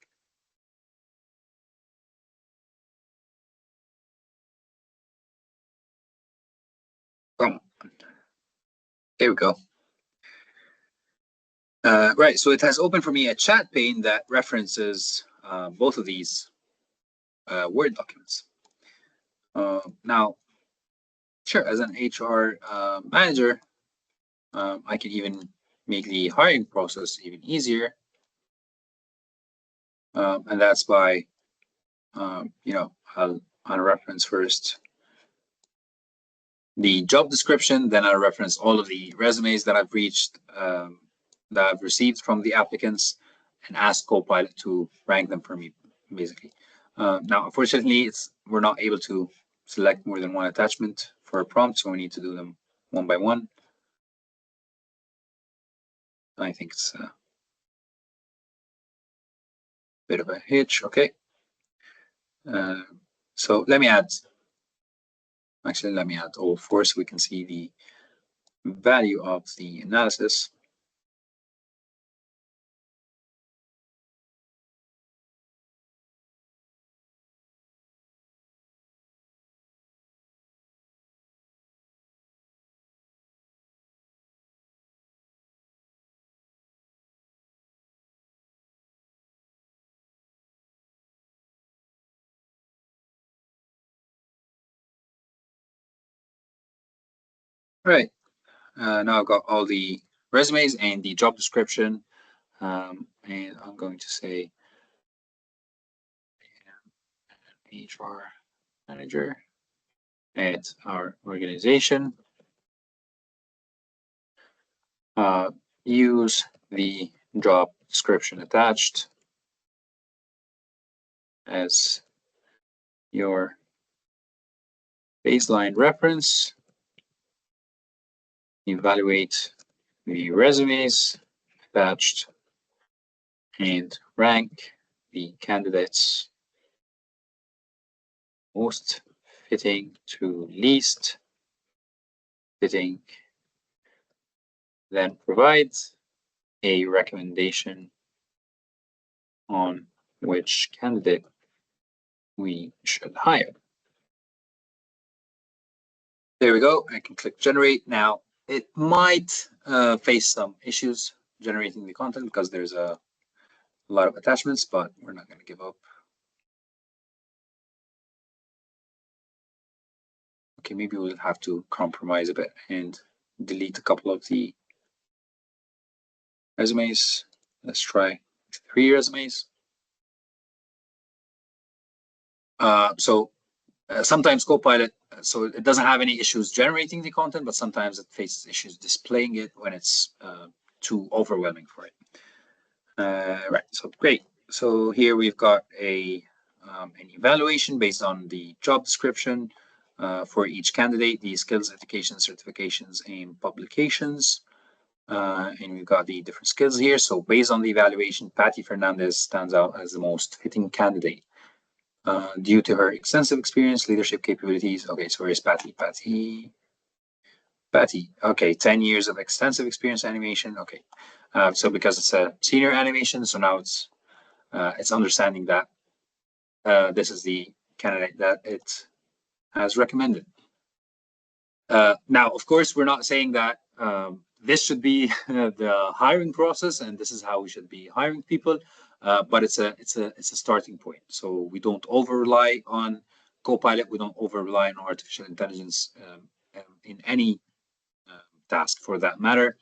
Oh, there we go. Right, so it has opened for me a chat pane that references both of these Word documents. Now, sure, as an HR manager, I can even make the hiring process even easier. And that's by, I'll reference first the job description, then I'll reference all of the resumes that I've that I've received from the applicants, and ask Copilot to rank them for me, basically. Now, unfortunately, we're not able to select more than one attachment for a prompt, so we need to do them one by one. I think it's a bit of a hitch. Okay. So let me add all four so we can see the value of the analysis. Right. Now I've got all the resumes and the job description, and I'm going to say HR manager at our organization. Use the job description attached as your baseline reference. Evaluate the resumes attached and rank the candidates most fitting to least fitting. Then provide a recommendation on which candidate we should hire. There we go. I can click generate. Now it might face some issues generating the content because there's a lot of attachments, but we're not going to give up. Okay, maybe we'll have to compromise a bit and delete a couple of the resumes. Let's try 3 resumes. Sometimes Copilot, so it doesn't have any issues generating the content, but sometimes it faces issues displaying it when it's too overwhelming for it. Right, so great. So here we've got an evaluation based on the job description for each candidate, the skills, education, certifications, and publications. And we've got the different skills here. So based on the evaluation, Patty Fernandez stands out as the most fitting candidate due to her extensive experience, leadership capabilities. Okay, so where's Patty? Patty. Okay, 10 years of extensive experience in animation. Okay, so because it's a senior animation, so now it's understanding that this is the candidate that it has recommended. Now, of course, we're not saying that this should be the hiring process and this is how we should be hiring people, but it's a starting point. So we don't over rely on Copilot. We don't over rely on artificial intelligence in any task for that matter.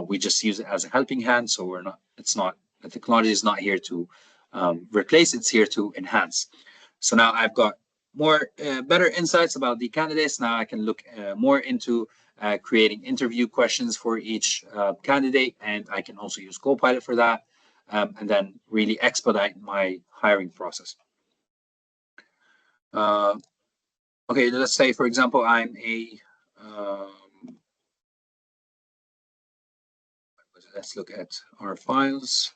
We just use it as a helping hand. So we're not. It's not. The technology is not here to replace. It's here to enhance. So now I've got more better insights about the candidates. Now I can look more into creating interview questions for each candidate, and I can also use Copilot for that, and then really expedite my hiring process. Okay, let's say, for example, I'm a let's look at our files.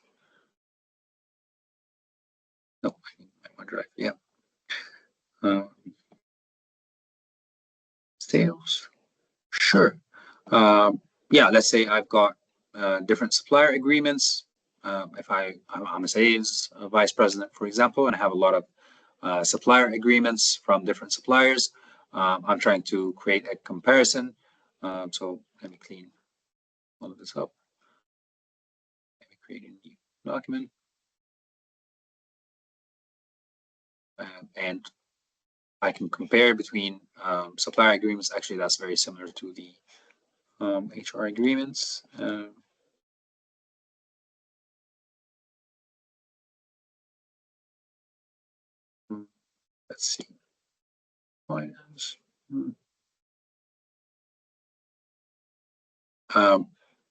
No, OneDrive, yeah. Sales, sure. Yeah, let's say I've got different supplier agreements. If I'm a sales vice president, for example, and I have a lot of supplier agreements from different suppliers, I'm trying to create a comparison. So let me clean all of this up. Let me create a new document. And I can compare between supplier agreements. Actually, that's very similar to the HR agreements. Let's see. Finance.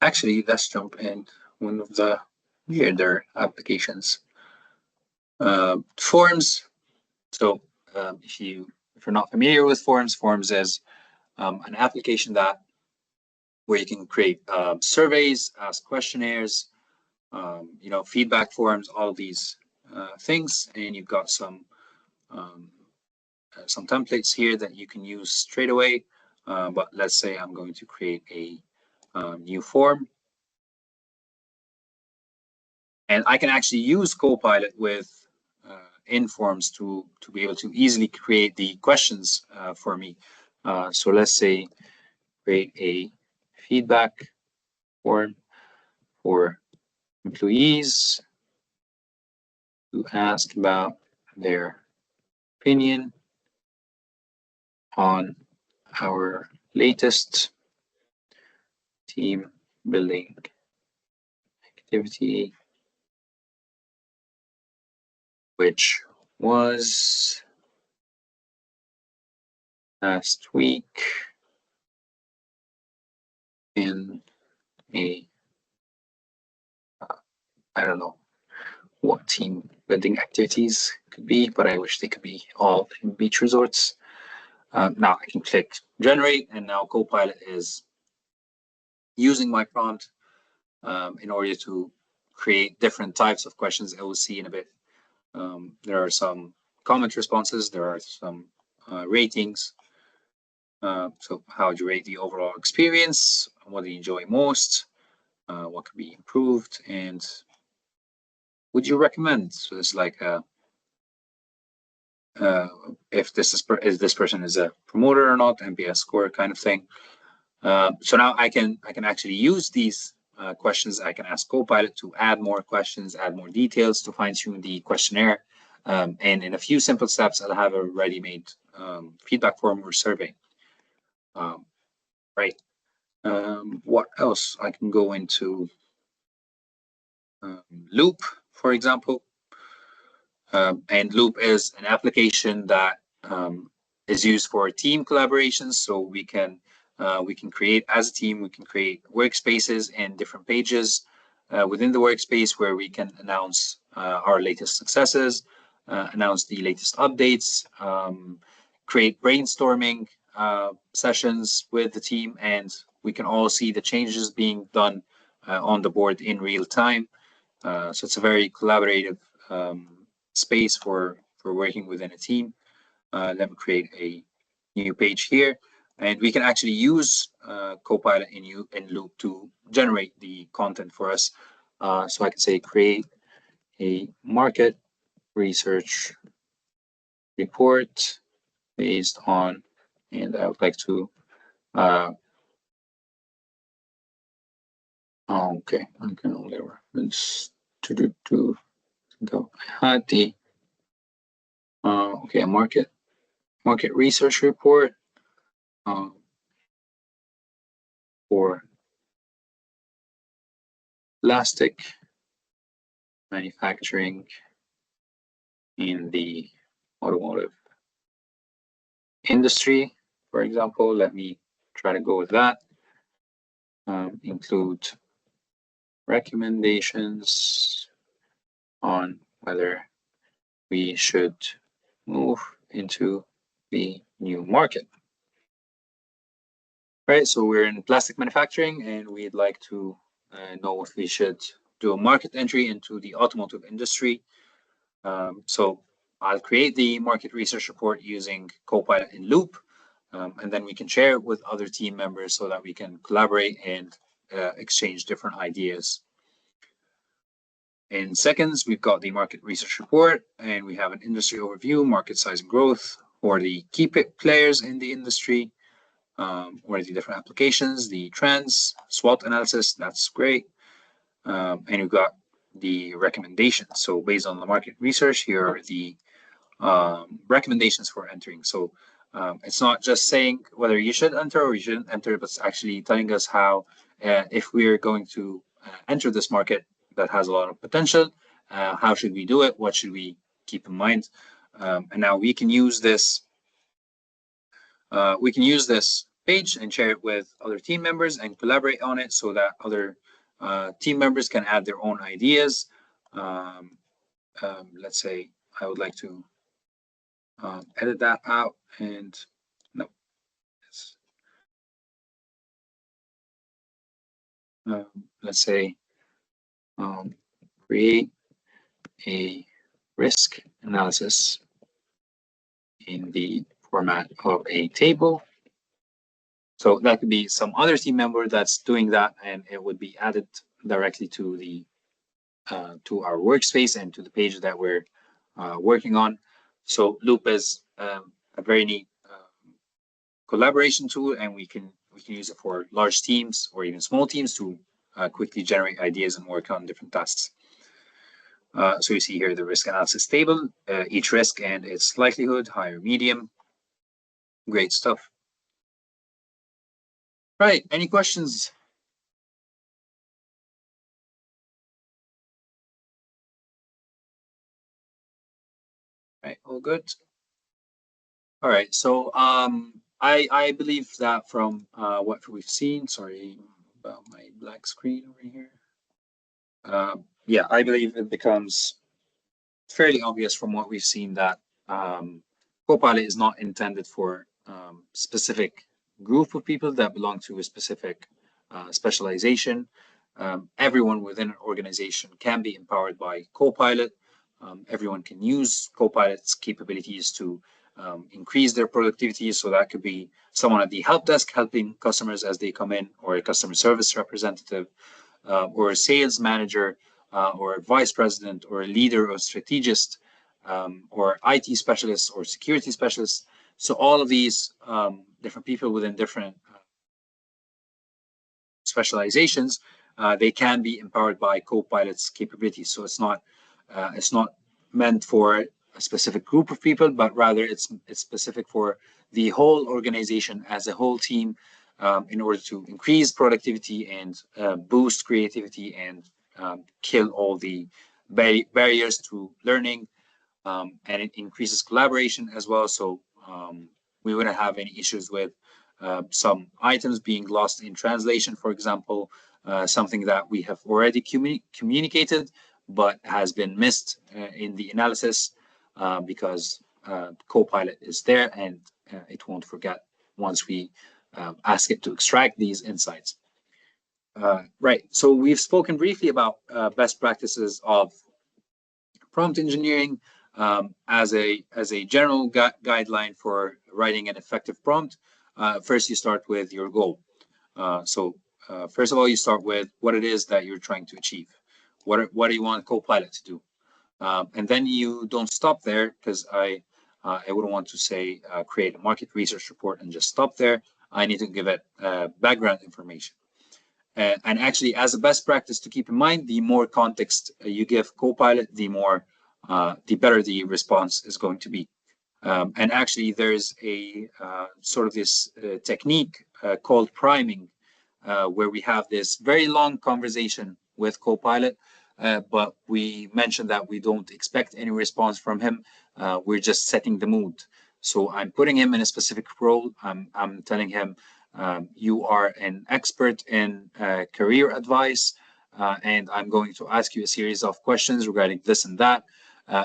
Actually, let's jump in one of the weirder applications. Forms. So if you're not familiar with Forms, Forms is an application where you can create surveys, ask questionnaires, feedback forms, all of these things, and you've got some templates here that you can use straight away. But let's say I'm going to create a new form. And I can actually use Copilot with Informs to be able to easily create the questions for me. So let's say create a feedback form for employees to ask about their opinion on our latest team building activity, which was last week in a I don't know what team building activities could be, but I wish they could be all in beach resorts. Now I can click generate, and now Copilot is using my prompt in order to create different types of questions. I will see in a bit. There are some comment responses. There are some ratings. So how would you rate the overall experience? What do you enjoy most? What could be improved? And would you recommend? So it's like if this person is a promoter or not, NPS score kind of thing. So now I can actually use these questions. I can ask Copilot to add more questions, add more details to fine tune the questionnaire. And in a few simple steps, I'll have a ready-made feedback form or survey. Right. What else? I can go into Loop, for example. And Loop is an application that is used for team collaborations. So we can create as a team, we can create workspaces and different pages within the workspace where we can announce our latest successes, announce the latest updates, create brainstorming sessions with the team, and we can all see the changes being done on the board in real time. So it's a very collaborative space for working within a team. Let me create a new page here, and we can actually use Copilot in Loop to generate the content for us. So I can say create a market research report based on, and I would like to okay, I can only reference to go. I had the okay, a market research report for plastic manufacturing in the automotive industry, for example. Let me try to go with that. Include recommendations on whether we should move into the new market. Right, so we're in plastic manufacturing and we'd like to know if we should do a market entry into the automotive industry. So I'll create the market research report using Copilot in Loop, and then we can share it with other team members so that we can collaborate and exchange different ideas. In seconds, we've got the market research report, and we have an industry overview, market size and growth, or the key players in the industry, or the different applications, the trends, SWOT analysis, that's great. And we've got the recommendations. So based on the market research, here are the recommendations for entering. So it's not just saying whether you should enter or you shouldn't enter, but it's actually telling us how, if we're going to enter this market that has a lot of potential, how should we do it? What should we keep in mind? And now we can use this. We can use this page and share it with other team members and collaborate on it so that other team members can add their own ideas. Let's say I would like to edit that out and no. Let's say create a risk analysis in the format of a table. So that could be some other team member that's doing that, and it would be added directly to the to our workspace and to the page that we're working on. So Loop is a very neat collaboration tool, and we can use it for large teams or even small teams to quickly generate ideas and work on different tasks. So you see here the risk analysis table, each risk and its likelihood, high or medium. Great stuff. Right, any questions? Right, all good. All right, so I believe that from what we've seen, sorry about my black screen over here. Yeah, I believe it becomes fairly obvious from what we've seen that Copilot is not intended for specific group of people that belong to a specific specialization. Everyone within an organization can be empowered by Copilot. Everyone can use Copilot's capabilities to increase their productivity. So that could be someone at the help desk helping customers as they come in, or a customer service representative, or a sales manager, or a vice president, or a leader or strategist, or IT specialist or security specialist. So all of these different people within different specializations, they can be empowered by Copilot's capabilities. So it's not meant for a specific group of people, but rather it's specific for the whole organization as a whole team, in order to increase productivity and boost creativity and kill all the barriers to learning, and it increases collaboration as well. So we wouldn't have any issues with some items being lost in translation, for example, something that we have already communicated but has been missed in the analysis, because Copilot is there and it won't forget once we ask it to extract these insights. Right. So we've spoken briefly about best practices of prompt engineering as a general guideline for writing an effective prompt. First, you start with your goal. First of all, you start with what it is that you're trying to achieve. What do you want Copilot to do? And then you don't stop there, because I wouldn't want to say create a market research report and just stop there. I need to give it background information. And actually, as a best practice to keep in mind, the more context you give Copilot, the better the response is going to be. And actually, there's a sort of this technique called priming, where we have this very long conversation with Copilot, but we mentioned that we don't expect any response from him. We're just setting the mood. So I'm putting him in a specific role. I'm telling him, you are an expert in career advice, and I'm going to ask you a series of questions regarding this and that.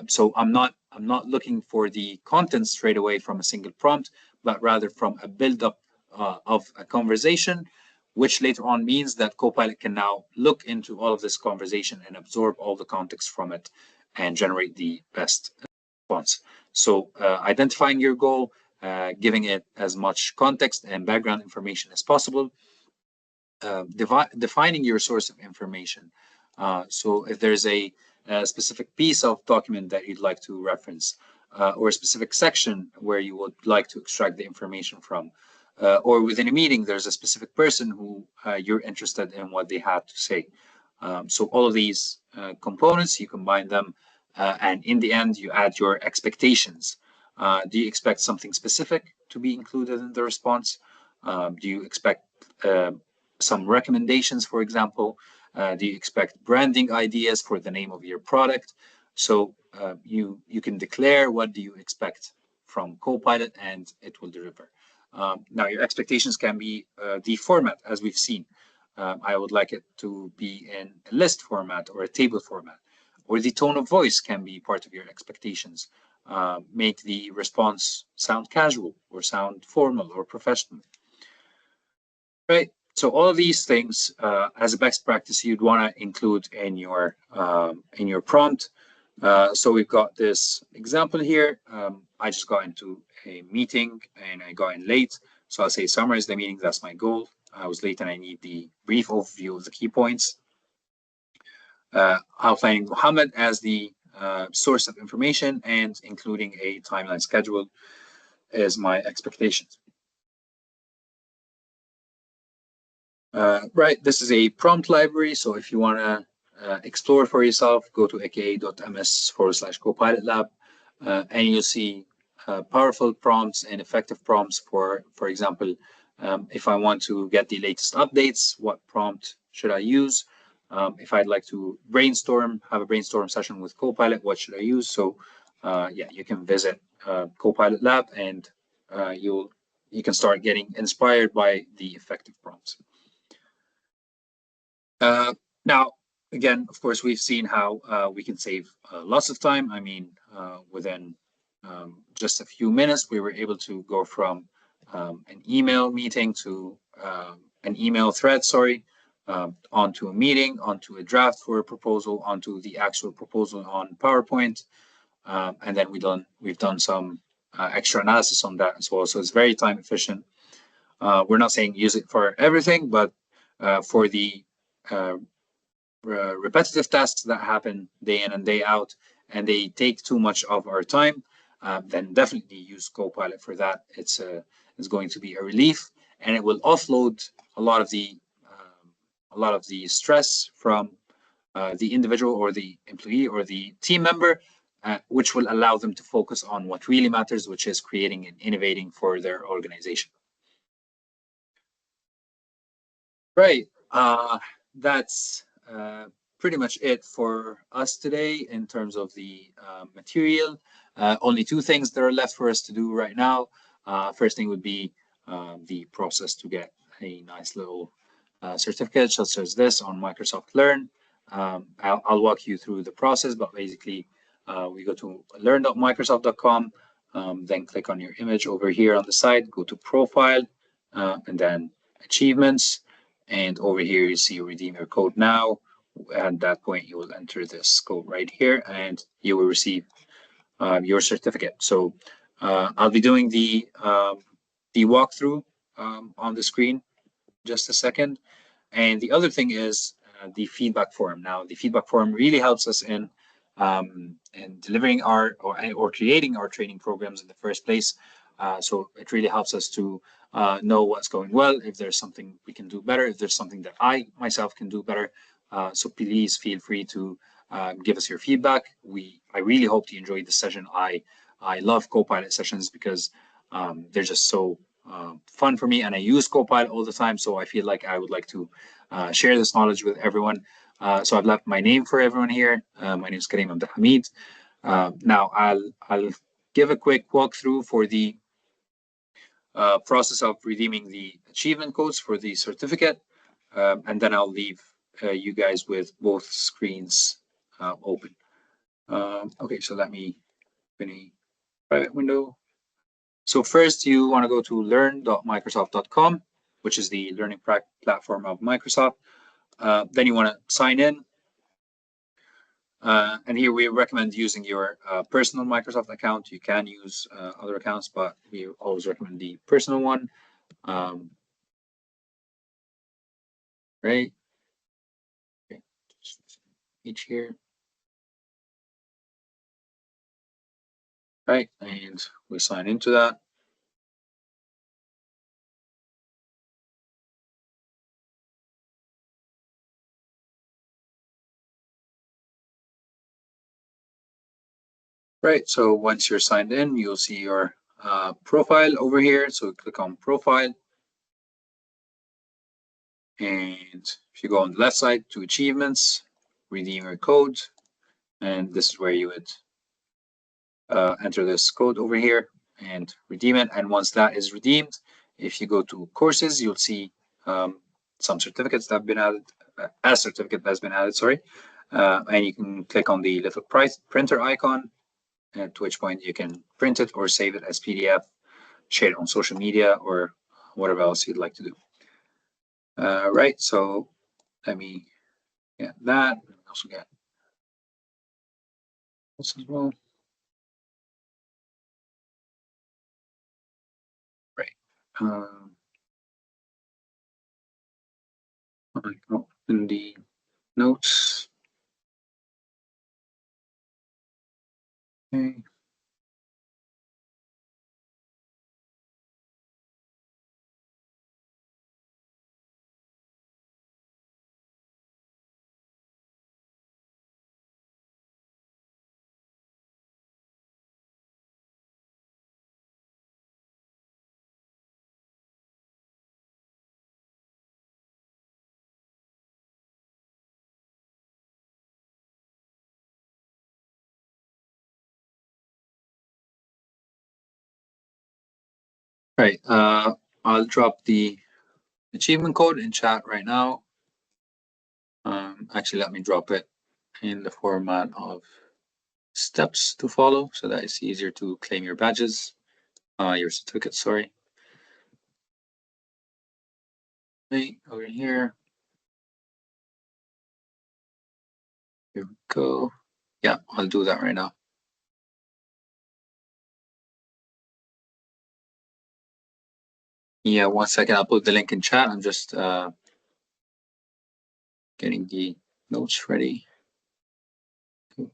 So I'm not looking for the content straight away from a single prompt, but rather from a build-up of a conversation, which later on means that Copilot can now look into all of this conversation and absorb all the context from it and generate the best response. So identifying your goal, giving it as much context and background information as possible, defining your source of information. So if there's a specific piece of document that you'd like to reference, or a specific section where you would like to extract the information from, or within a meeting, there's a specific person who you're interested in what they had to say. So all of these components, you combine them, and in the end, you add your expectations. Do you expect something specific to be included in the response? Do you expect some recommendations, for example? Do you expect branding ideas for the name of your product? So you can declare what do you expect from Copilot, and it will deliver. Now, your expectations can be the format, as we've seen. I would like it to be in a list format or a table format, or the tone of voice can be part of your expectations. Make the response sound casual or sound formal or professional. Right. So all of these things, as a best practice, you'd want to include in your prompt. So we've got this example here. I just got into a meeting and I got in late. So I'll say summarize the meeting. That's my goal. I was late and I need the brief overview of the key points. Outlining Muhammad as the source of information and including a timeline schedule is my expectations. Right, this is a prompt library. So if you want to explore for yourself, go to aka.ms/Copilot Lab, and you'll see powerful prompts and effective prompts for example, if I want to get the latest updates, what prompt should I use? If I'd like to have a brainstorm session with Copilot, what should I use? So yeah, you can visit Copilot Lab and you can start getting inspired by the effective prompts. Now, again, of course, we've seen how we can save lots of time. I mean, within just a few minutes, we were able to go from an email meeting to an email thread, onto a meeting, onto a draft for a proposal, onto the actual proposal on PowerPoint. And then we've done some extra analysis on that as well. So it's very time efficient. We're not saying use it for everything, but for the repetitive tasks that happen day in and day out, and they take too much of our time, then definitely use Copilot for that. It's going to be a relief, and it will offload a lot of the stress from the individual or the employee or the team member, which will allow them to focus on what really matters, which is creating and innovating for their organization. Right. That's pretty much it for us today in terms of the material. Only two things that are left for us to do right now. First thing would be the process to get a nice little certificate such as this on Microsoft Learn. I'll walk you through the process, but basically we go to learn.microsoft.com, then click on your image over here on the side, go to profile, and then achievements. And over here, you see redeem your code now. At that point, you will enter this code right here and you will receive your certificate. So I'll be doing the walkthrough on the screen just a second. And the other thing is the feedback form. Now, the feedback form really helps us in delivering or creating our training programs in the first place. So it really helps us to know what's going well, if there's something we can do better, if there's something that I myself can do better. So please feel free to give us your feedback. I really hope you enjoyed the session. I love Copilot sessions because they're just so fun for me, and I use Copilot all the time. So I feel like I would like to share this knowledge with everyone. So I've left my name for everyone here. My name is Kareem Abdul Hamid. Now I'll give a quick walkthrough for the process of redeeming the achievement codes for the certificate, and then I'll leave you guys with both screens open. Okay, so let me open a private window. So first, you want to go to learn.microsoft.com, which is the learning platform of Microsoft. Then you want to sign in. And here we recommend using your personal Microsoft account. You can use other accounts, but we always recommend the personal one. Right. Okay. Each here. Right. And we sign into that. Right. So once you're signed in, you'll see your profile over here. So click on profile. And if you go on the left side to achievements, redeem your code. And this is where you would enter this code over here and redeem it. And once that is redeemed, if you go to courses, you'll see some certificates that have been added, a certificate that's been added, sorry. And you can click on the little printer icon, at which point you can print it or save it as PDF, share it on social media, or whatever else you'd like to do. Right, so let me get that. Also get this as well. Right. In the notes. Okay. Right. I'll drop the achievement code in chat right now. Actually, let me drop it in the format of steps to follow so that it's easier to claim your badges, your certificates, sorry. Okay, over here. Here we go. Yeah, I'll do that right now. Yeah, 1 second. I'll put the link in chat. I'm just getting the notes ready.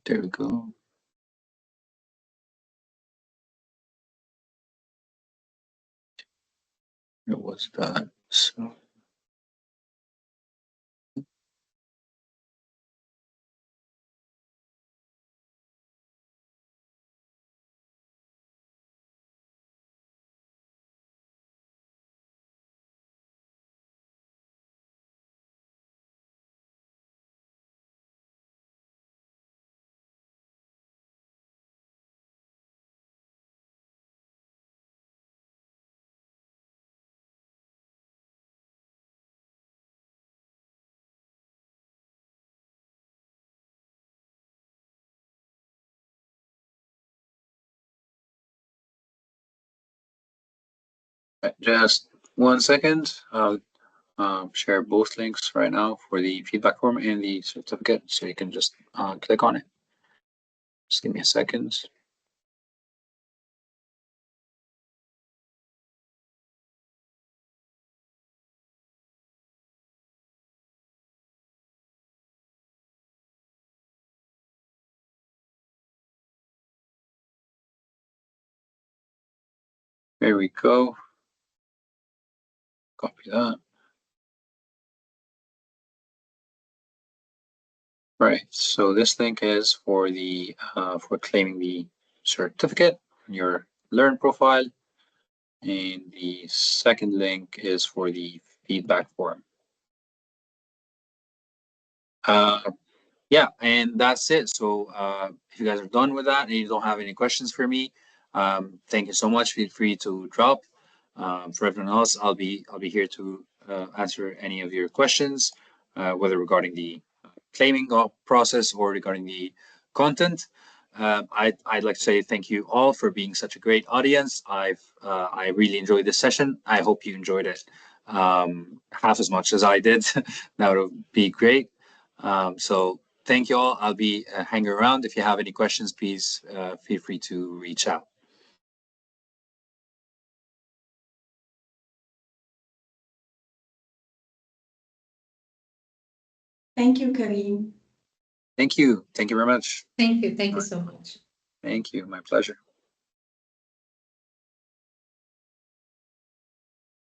There we go. It was that. So. Just 1 second. share both links right now for the feedback form and the certificate, so you can just click on it. Just give me a second. There we go. Copy that. Right. So this link is for the for claiming the certificate, your Learn profile, and the second link is for the feedback form. Yeah, and that's it. So if you guys are done with that and you don't have any questions for me, thank you so much. Feel free to drop. For everyone else, I'll be here to answer any of your questions, whether regarding the claiming process or regarding the content. I'd like to say thank you all for being such a great audience. I really enjoyed this session. I hope you enjoyed it half as much as I did. That would be great. So thank you all. I'll be hanging around. If you have any questions, please feel free to reach out. Thank you, Karim. Thank you. Thank you very much. Thank you. Thank you so much. Thank you. My pleasure.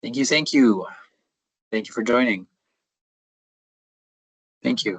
Thank you. Thank you. Thank you for joining. Thank you.